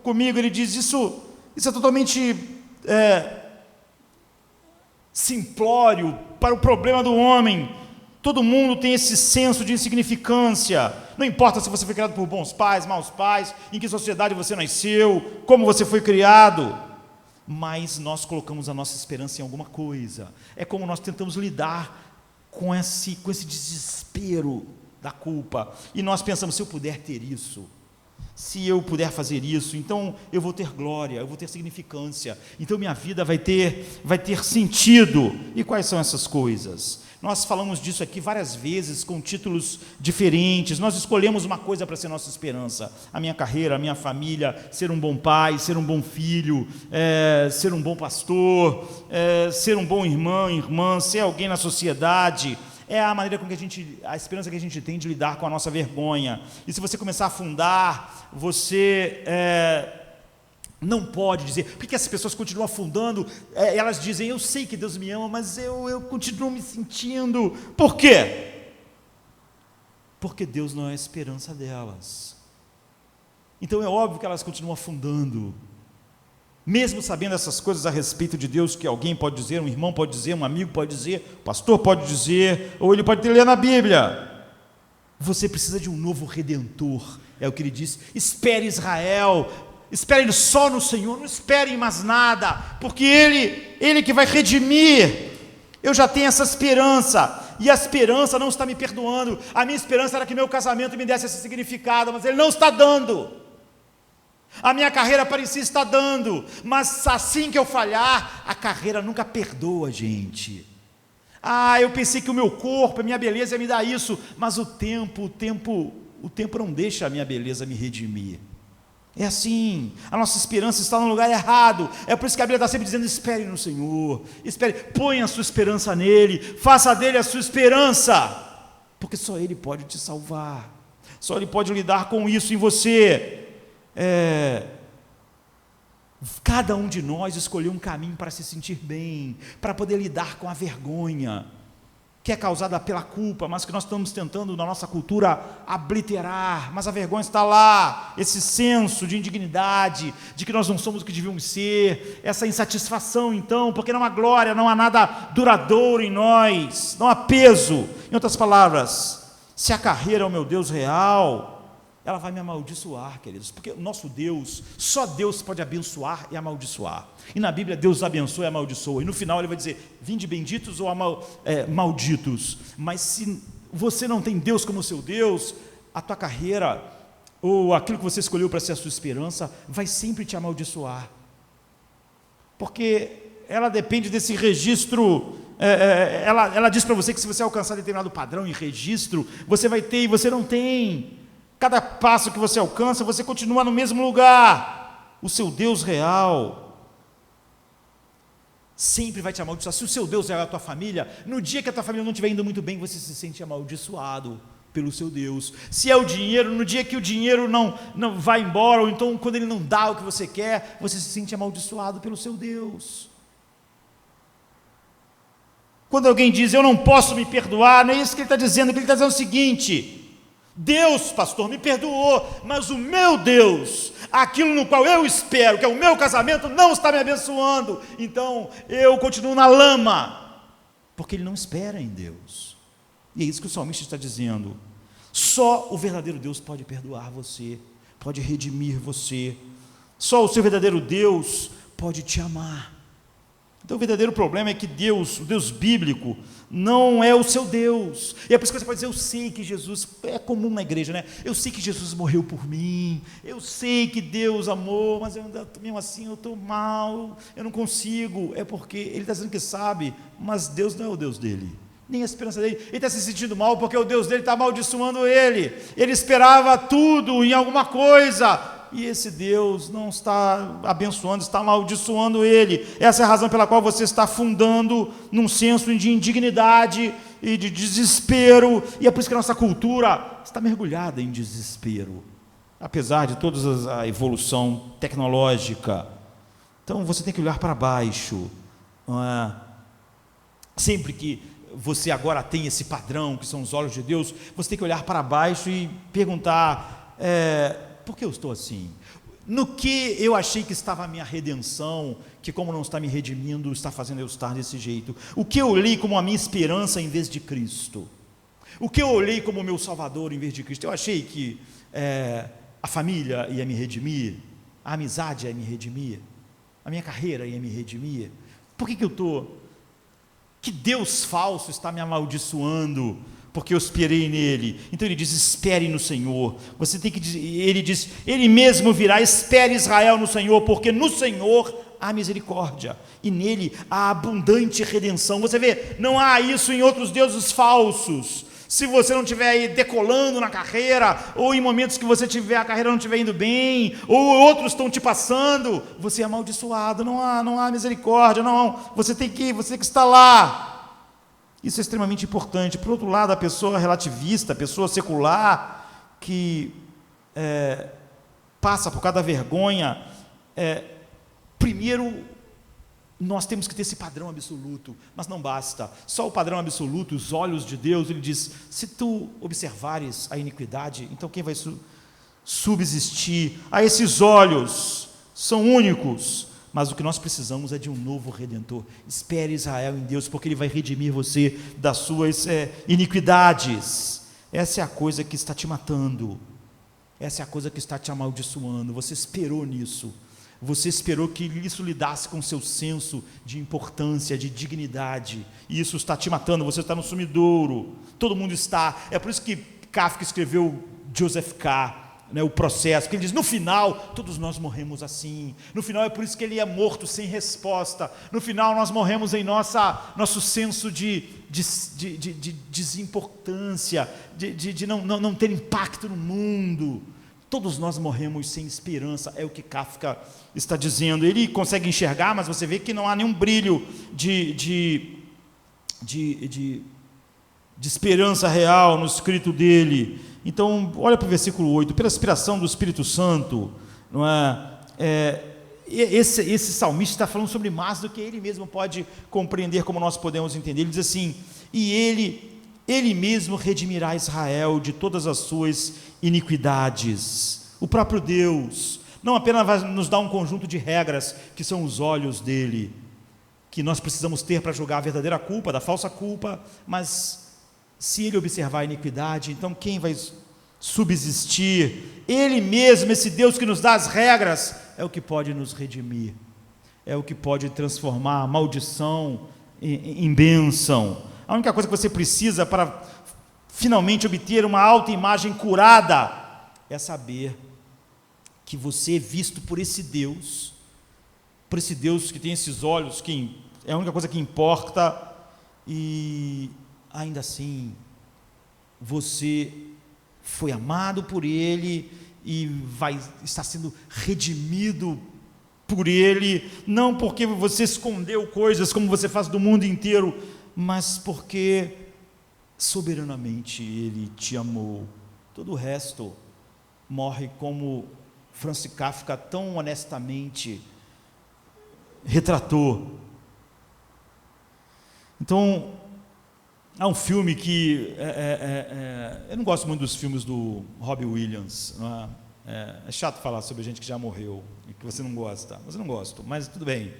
comigo. Ele diz, isso é totalmente simplório para o problema do homem. Todo mundo tem esse senso de insignificância, não importa se você foi criado por bons pais, maus pais, em que sociedade você nasceu, como você foi criado, mas nós colocamos a nossa esperança em alguma coisa. É como nós tentamos lidar com esse desespero da culpa, e nós pensamos, se eu puder ter isso, se eu puder fazer isso, então eu vou ter glória, eu vou ter significância, então minha vida vai ter sentido. E quais são essas coisas? Nós falamos disso aqui várias vezes, com títulos diferentes. Nós escolhemos uma coisa para ser nossa esperança: a minha carreira, a minha família, ser um bom pai, ser um bom filho, ser um bom pastor, ser um bom irmã, ser alguém na sociedade. É a maneira com que a esperança que a gente tem de lidar com a nossa vergonha. E se você começar a afundar, você não pode dizer, por que as pessoas continuam afundando? Elas dizem, eu sei que Deus me ama, mas eu continuo me sentindo. Por quê? Porque Deus não é a esperança delas. Então é óbvio que elas continuam afundando, mesmo sabendo essas coisas a respeito de Deus, que alguém pode dizer, um irmão pode dizer, um amigo pode dizer, o pastor pode dizer, ou ele pode ler na Bíblia. Você precisa de um novo Redentor, é o que ele diz. Espere Israel, espere só no Senhor, não espere em mais nada, porque Ele que vai redimir. Eu já tenho essa esperança, e a esperança não está me perdoando. A minha esperança era que meu casamento me desse esse significado, mas Ele não está dando. A minha carreira parecia estar dando, mas assim que eu falhar, a carreira nunca perdoa, gente. Eu pensei que o meu corpo, a minha beleza ia me dar isso, mas o tempo não deixa a minha beleza me redimir. É assim, a nossa esperança está no lugar errado. É por isso que a Bíblia está sempre dizendo, espere no Senhor, ponha a sua esperança nele, faça dele a sua esperança, porque só Ele pode te salvar, só Ele pode lidar com isso em você. Cada um de nós escolheu um caminho para se sentir bem, para poder lidar com a vergonha, que é causada pela culpa, mas que nós estamos tentando na nossa cultura obliterar. Mas a vergonha está lá, esse senso de indignidade, de que nós não somos o que devíamos ser, essa insatisfação então, porque não há glória, não há nada duradouro em nós, não há peso. Em outras palavras, se a carreira é o meu Deus real, ela vai me amaldiçoar, queridos, porque o nosso Deus, só Deus pode abençoar e amaldiçoar. E na Bíblia Deus abençoa e amaldiçoa, e no final ele vai dizer, vinde benditos ou malditos. Mas se você não tem Deus como seu Deus, a tua carreira, ou aquilo que você escolheu para ser a sua esperança, vai sempre te amaldiçoar, porque ela depende desse registro. Ela diz para você que se você alcançar determinado padrão e registro, você vai ter e você não tem. Cada passo que você alcança, você continua no mesmo lugar. O seu Deus real sempre vai te amaldiçoar. Se o seu Deus é a tua família, no dia que a tua família não estiver indo muito bem, você se sente amaldiçoado pelo seu Deus. Se é o dinheiro, no dia que o dinheiro não vai embora, ou então quando ele não dá o que você quer, você se sente amaldiçoado pelo seu Deus. Quando alguém diz, eu não posso me perdoar, não é isso que ele está dizendo. Ele está dizendo o seguinte: Deus, pastor, me perdoou, mas o meu Deus, aquilo no qual eu espero, que é o meu casamento, não está me abençoando, então eu continuo na lama, porque ele não espera em Deus. E é isso que o salmista está dizendo. Só o verdadeiro Deus pode perdoar você, pode redimir você, só o seu verdadeiro Deus pode te amar. Então o verdadeiro problema é que Deus, o Deus bíblico, não é o seu Deus. E é por isso que você pode dizer, eu sei que Jesus, é comum na igreja, né? Eu sei que Jesus morreu por mim, eu sei que Deus amou, mas eu ainda, mesmo assim eu estou mal, eu não consigo. É porque ele está dizendo que sabe, mas Deus não é o Deus dele, nem a esperança dele. Ele está se sentindo mal porque o Deus dele está amaldiçoando ele. Ele esperava tudo em alguma coisa, e esse Deus não está abençoando, está amaldiçoando ele. Essa é a razão pela qual você está afundando num senso de indignidade e de desespero, e é por isso que a nossa cultura está mergulhada em desespero, apesar de toda a evolução tecnológica. Então você tem que olhar para baixo, não é? Sempre que você agora tem esse padrão, que são os olhos de Deus, você tem que olhar para baixo e perguntar, por que eu estou assim? No que eu achei que estava a minha redenção, que como não está me redimindo, está fazendo eu estar desse jeito? O que eu olhei como a minha esperança em vez de Cristo? O que eu olhei como o meu Salvador em vez de Cristo? Eu achei que a família ia me redimir, a amizade ia me redimir, a minha carreira ia me redimir. Por que eu estou? Que Deus falso está me amaldiçoando porque eu esperei nele? Então ele diz, espere no Senhor. Você tem que dizer, ele diz, ele mesmo virá, espere Israel no Senhor, porque no Senhor há misericórdia, e nele há abundante redenção. Você vê, não há isso em outros deuses falsos. Se você não estiver aí decolando na carreira, ou em momentos que você tiver, a carreira não estiver indo bem, ou outros estão te passando, você é amaldiçoado, não há misericórdia, não, você tem que estar lá. Isso é extremamente importante. Por outro lado, a pessoa relativista, a pessoa secular, que passa por cada vergonha, primeiro nós temos que ter esse padrão absoluto, mas não basta, só o padrão absoluto, os olhos de Deus. Ele diz, se tu observares a iniquidade, então quem vai subsistir? A esses olhos são únicos, mas o que nós precisamos é de um novo Redentor. Espere Israel em Deus, porque Ele vai redimir você das suas iniquidades. Essa é a coisa que está te matando, essa é a coisa que está te amaldiçoando. Você esperou nisso, você esperou que isso lidasse com o seu senso de importância, de dignidade, e isso está te matando. Você está no sumidouro, todo mundo está. É por isso que Kafka escreveu Joseph K., o processo, porque ele diz, no final, todos nós morremos assim. No final é por isso que ele é morto sem resposta. No final nós morremos em nosso senso de desimportância, de não ter impacto no mundo. Todos nós morremos sem esperança, é o que Kafka está dizendo. Ele consegue enxergar, mas você vê que não há nenhum brilho de esperança real no escrito dele. Então, olha para o versículo 8, pela inspiração do Espírito Santo, não esse salmista está falando sobre mais do que ele mesmo pode compreender, como nós podemos entender. Ele diz assim, e ele mesmo redimirá Israel de todas as suas iniquidades. O próprio Deus não apenas vai nos dar um conjunto de regras, que são os olhos dele, que nós precisamos ter para julgar a verdadeira culpa, da falsa culpa, mas se ele observar a iniquidade, então quem vai subsistir. Ele mesmo, esse Deus que nos dá as regras, é o que pode nos redimir, é o que pode transformar a maldição em bênção. A única coisa que você precisa para finalmente obter uma autoimagem curada é saber que você é visto por esse Deus que tem esses olhos, que é a única coisa que importa, e ainda assim você foi amado por Ele e está sendo redimido por Ele, não porque você escondeu coisas como você faz do mundo inteiro, mas porque soberanamente Ele te amou. Todo o resto morre, como Francis Kafka tão honestamente retratou. Então, há um filme que eu não gosto muito dos filmes do Robbie Williams, não é? É chato falar sobre gente que já morreu e que você não gosta, mas eu não gosto, mas tudo bem.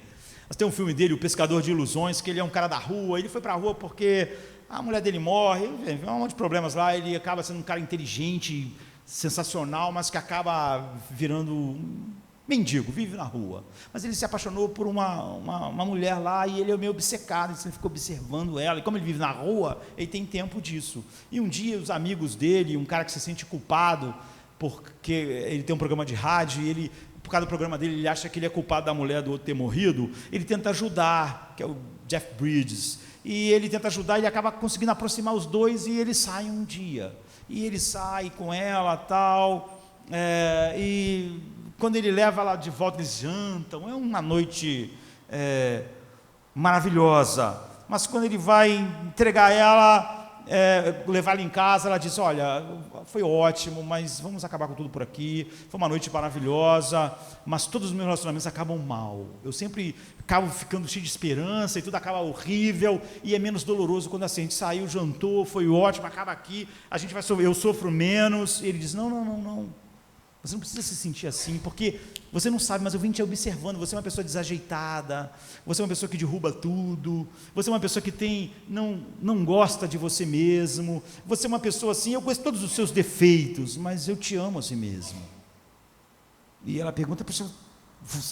Mas tem um filme dele, O Pescador de Ilusões, que ele é um cara da rua, ele foi para a rua porque a mulher dele morre, vem um monte de problemas lá, ele acaba sendo um cara inteligente, sensacional, mas que acaba virando mendigo, vive na rua. Mas ele se apaixonou por uma mulher lá e ele é meio obcecado, ele fica observando ela, e como ele vive na rua, ele tem tempo disso. E um dia os amigos dele, um cara que se sente culpado, porque ele tem um programa de rádio, e ele, por causa do programa dele, ele acha que ele é culpado da mulher do outro ter morrido, ele tenta ajudar, que é o Jeff Bridges, e ele tenta ajudar, ele acaba conseguindo aproximar os dois, e eles saem um dia, e ele sai com ela, tal, e quando ele leva ela de volta, eles jantam, é uma noite maravilhosa, mas quando ele vai entregar ela, levar ela em casa, ela diz: olha, foi ótimo, mas vamos acabar com tudo por aqui, foi uma noite maravilhosa, mas todos os meus relacionamentos acabam mal, eu sempre acabo ficando cheio de esperança, e tudo acaba horrível, e é menos doloroso quando assim, a gente saiu, jantou, foi ótimo, acaba aqui, a gente vai sofrer, eu sofro menos. E ele diz: não, você não precisa se sentir assim, porque você não sabe, mas eu vim te observando, você é uma pessoa desajeitada, você é uma pessoa que derruba tudo, você é uma pessoa que não gosta de você mesmo, você é uma pessoa assim, eu conheço todos os seus defeitos, mas eu te amo assim mesmo. E ela pergunta: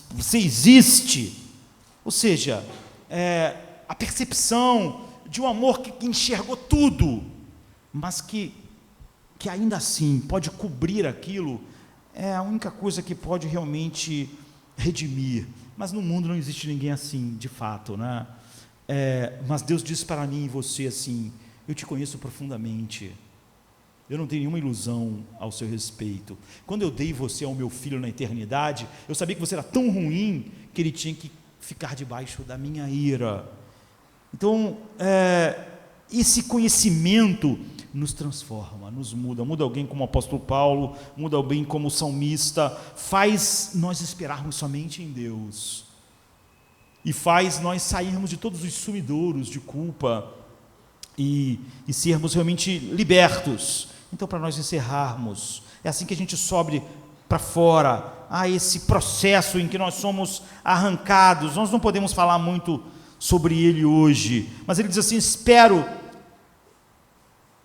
você existe? Ou seja, a percepção de um amor que enxergou tudo, mas que ainda assim pode cobrir aquilo, é a única coisa que pode realmente redimir. Mas no mundo não existe ninguém assim, de fato, né? Mas Deus diz para mim e você assim: eu te conheço profundamente, eu não tenho nenhuma ilusão ao seu respeito. Quando eu dei você ao meu filho na eternidade, eu sabia que você era tão ruim que ele tinha que ficar debaixo da minha ira. Então, esse conhecimento nos transforma, nos muda alguém como o apóstolo Paulo, muda alguém como o salmista, faz nós esperarmos somente em Deus, e faz nós sairmos de todos os sumidouros de culpa, e sermos realmente libertos. Então, para nós encerrarmos, é assim que a gente sobe para fora, há esse processo em que nós somos arrancados. Nós não podemos falar muito sobre ele hoje, mas ele diz assim: espero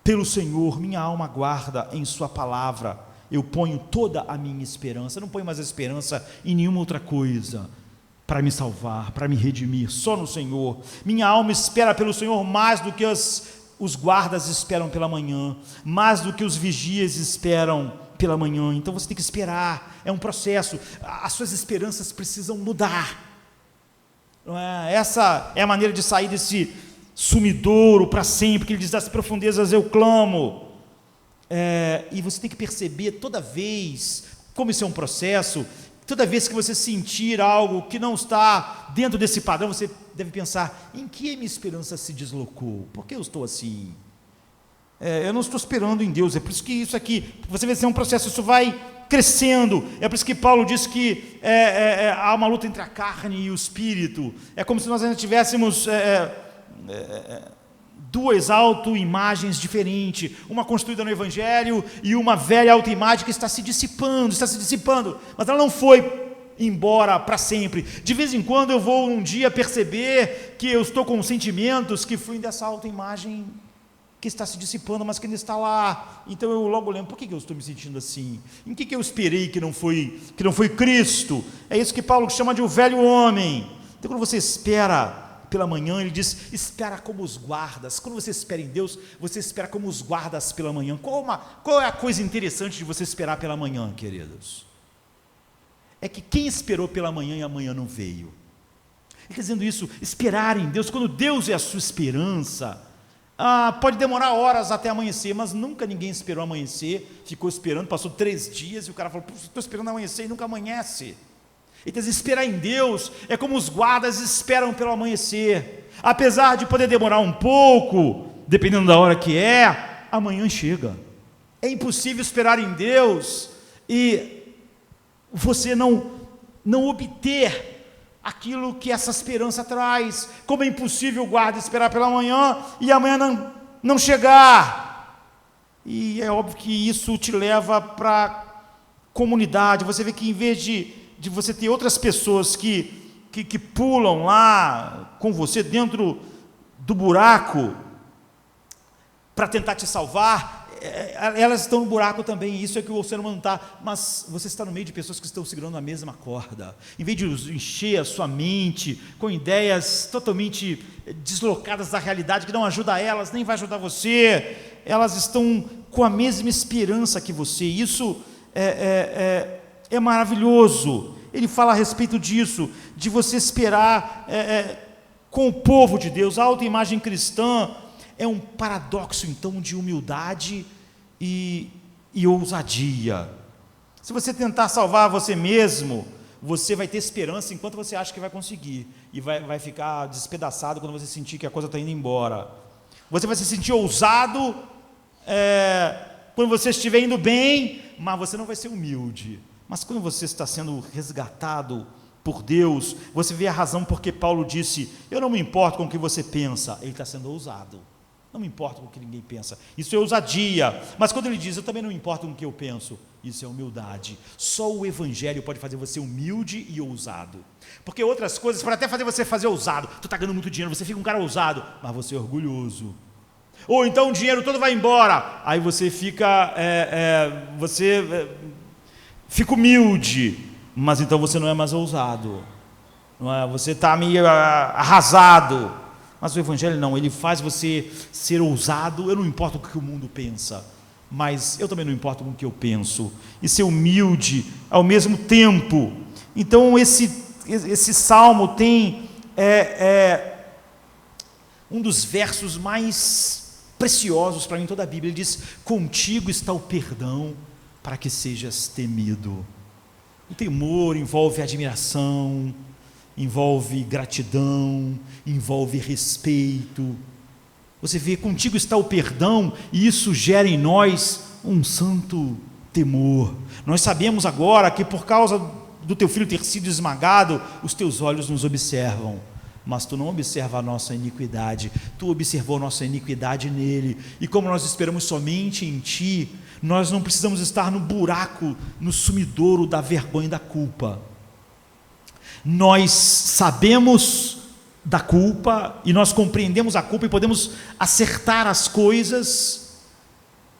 pelo Senhor, minha alma aguarda em sua palavra, eu ponho toda a minha esperança, eu não ponho mais a esperança em nenhuma outra coisa para me salvar, para me redimir, só no Senhor. Minha alma espera pelo Senhor mais do que os guardas esperam pela manhã, mais do que os vigias esperam pela manhã. Então você tem que esperar, é um processo, as suas esperanças precisam mudar, não é? Essa é a maneira de sair desse sumidouro para sempre, que ele diz: das profundezas eu clamo. E você tem que perceber toda vez, como isso é um processo, toda vez que você sentir algo que não está dentro desse padrão, você deve pensar: em que a minha esperança se deslocou? Por que eu estou assim? Eu não estou esperando em Deus. É por isso que isso aqui, você vê, é um processo, isso vai crescendo. É por isso que Paulo diz que há uma luta entre a carne e o espírito. É como se nós ainda tivéssemos duas autoimagens diferentes, uma construída no Evangelho e uma velha autoimagem que está se dissipando, mas ela não foi embora para sempre. De vez em quando eu vou um dia perceber que eu estou com sentimentos que fluem dessa autoimagem que está se dissipando, mas que ainda está lá. Então eu logo lembro, por que eu estou me sentindo assim? Em que eu esperei que não foi Cristo? É isso que Paulo chama de o velho homem. Então quando você espera pela manhã, ele diz, espera como os guardas. Quando você espera em Deus, você espera como os guardas pela manhã. Qual é a coisa interessante de você esperar pela manhã, queridos? É que quem esperou pela manhã e amanhã não veio. Ele está dizendo isso, esperar em Deus, quando Deus é a sua esperança, pode demorar horas até amanhecer, mas nunca ninguém esperou amanhecer, ficou esperando, passou 3 dias, e o cara falou, estou esperando amanhecer e nunca amanhece. Então, esperar em Deus é como os guardas esperam pelo amanhecer, apesar de poder demorar um pouco, dependendo da hora que é, amanhã chega. É impossível esperar em Deus e você não obter aquilo que essa esperança traz, como é impossível o guarda esperar pela manhã e amanhã não chegar, e é óbvio que isso te leva para a comunidade. Você vê que em vez de você ter outras pessoas que pulam lá com você dentro do buraco para tentar te salvar, elas estão no buraco também. Isso é que o ser humano está, mas você está no meio de pessoas que estão segurando a mesma corda. Em vez de encher a sua mente com ideias totalmente deslocadas da realidade, que não ajuda elas, nem vai ajudar você, elas estão com a mesma esperança que você. Isso é maravilhoso. Ele fala a respeito disso, de você esperar com o povo de Deus. A autoimagem cristã é um paradoxo, então, de humildade e ousadia. Se você tentar salvar você mesmo, você vai ter esperança enquanto você acha que vai conseguir, e vai ficar despedaçado quando você sentir que a coisa está indo embora. Você vai se sentir ousado quando você estiver indo bem, mas você não vai ser humilde. Mas quando você está sendo resgatado por Deus, você vê a razão porque Paulo disse, eu não me importo com o que você pensa. Ele está sendo ousado. Não me importa com o que ninguém pensa. Isso é ousadia. Mas quando ele diz, eu também não me importo com o que eu penso, isso é humildade. Só o Evangelho pode fazer você humilde e ousado. Porque outras coisas podem até fazer você fazer ousado. Tu está ganhando muito dinheiro, você fica um cara ousado, mas você é orgulhoso. Ou então o dinheiro todo vai embora, aí você fica fica humilde, mas então você não é mais ousado, não é? Você está meio arrasado. Mas o Evangelho não, ele faz você ser ousado. Eu não importo o que o mundo pensa, mas eu também não importo com o que eu penso, e ser humilde ao mesmo tempo. Então esse salmo tem um dos versos mais preciosos para mim em toda a Bíblia. Ele diz, contigo está o perdão, para que sejas temido. O temor envolve admiração, envolve gratidão, envolve respeito. Você vê, contigo está o perdão, e isso gera em nós um santo temor. Nós sabemos agora que por causa do teu filho ter sido esmagado, os teus olhos nos observam, mas tu não observa a nossa iniquidade, tu observou a nossa iniquidade nele, e como nós esperamos somente em ti, nós não precisamos estar no buraco, no sumidouro da vergonha e da culpa. Nós sabemos da culpa, e nós compreendemos a culpa, e podemos acertar as coisas,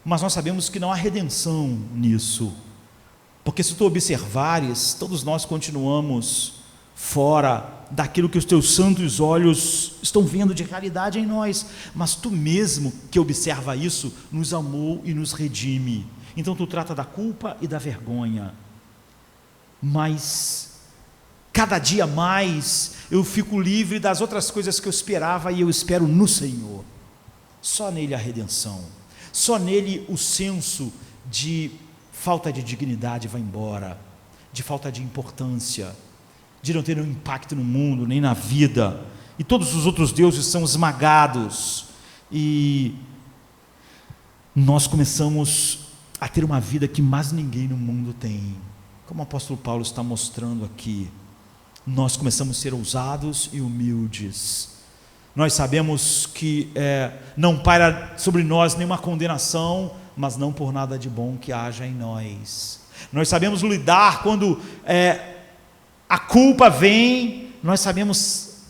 mas nós sabemos que não há redenção nisso, porque se tu observares, todos nós continuamos fora daquilo que os teus santos olhos estão vendo de realidade em nós, mas tu mesmo que observa isso, nos amou e nos redime. Então tu trata da culpa e da vergonha, mas cada dia mais eu fico livre das outras coisas que eu esperava, e eu espero no Senhor. Só nele a redenção, só nele o senso de falta de dignidade vai embora, de falta de importância, de não ter um impacto no mundo, nem na vida, e todos os outros deuses são esmagados, e nós começamos a ter uma vida que mais ninguém no mundo tem, como o apóstolo Paulo está mostrando aqui. Nós começamos a ser ousados e humildes. Nós sabemos que não paira sobre nós nenhuma condenação, mas não por nada de bom que haja em nós. Nós sabemos lidar quando a culpa vem, nós sabemos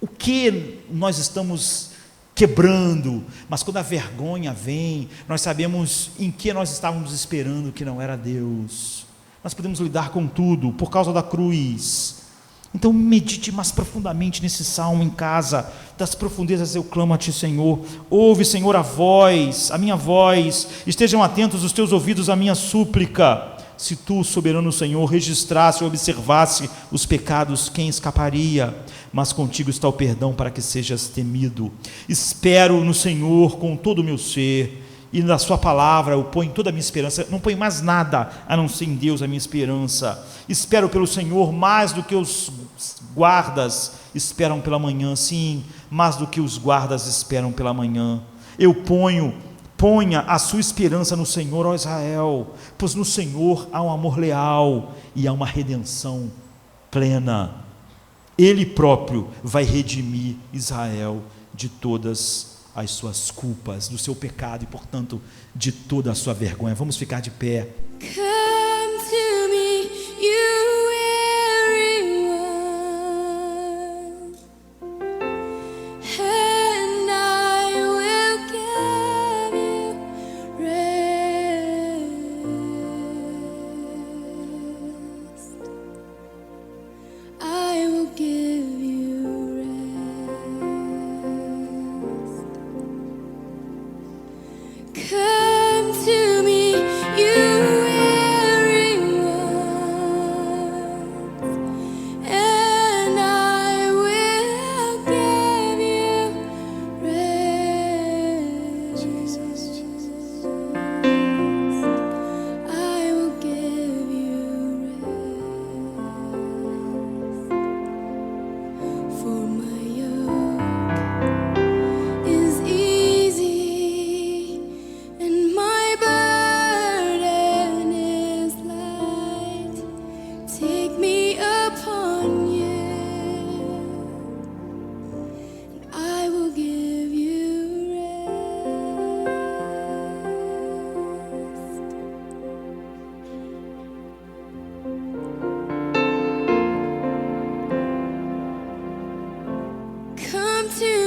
o que nós estamos quebrando, mas quando a vergonha vem, nós sabemos em que nós estávamos esperando que não era Deus. Nós podemos lidar com tudo por causa da cruz. Então medite mais profundamente nesse salmo em casa. Das profundezas eu clamo a ti, Senhor. Ouve, Senhor, a minha voz. Estejam atentos os teus ouvidos à minha súplica. Se tu, soberano Senhor, registrasse ou observasse os pecados, quem escaparia? Mas contigo está o perdão para que sejas temido. Espero no Senhor com todo o meu ser, e na sua palavra eu ponho toda a minha esperança. Não ponho mais nada a não ser em Deus a minha esperança. Espero pelo Senhor mais do que os guardas esperam pela manhã. Sim, mais do que os guardas esperam pela manhã. Ponha a sua esperança no Senhor, ó Israel, pois no Senhor há um amor leal e há uma redenção plena. Ele próprio vai redimir Israel de todas as suas culpas, do seu pecado e, portanto, de toda a sua vergonha. Vamos ficar de pé. Come to me, you weary one, and I will give you rest. I will give you rest. Come to me, you weary ones, and I will give you rest. Jesus. I will give you rest. For my yoke is easy, and my burden is light. Take me upon you, and I will give you rest. Come to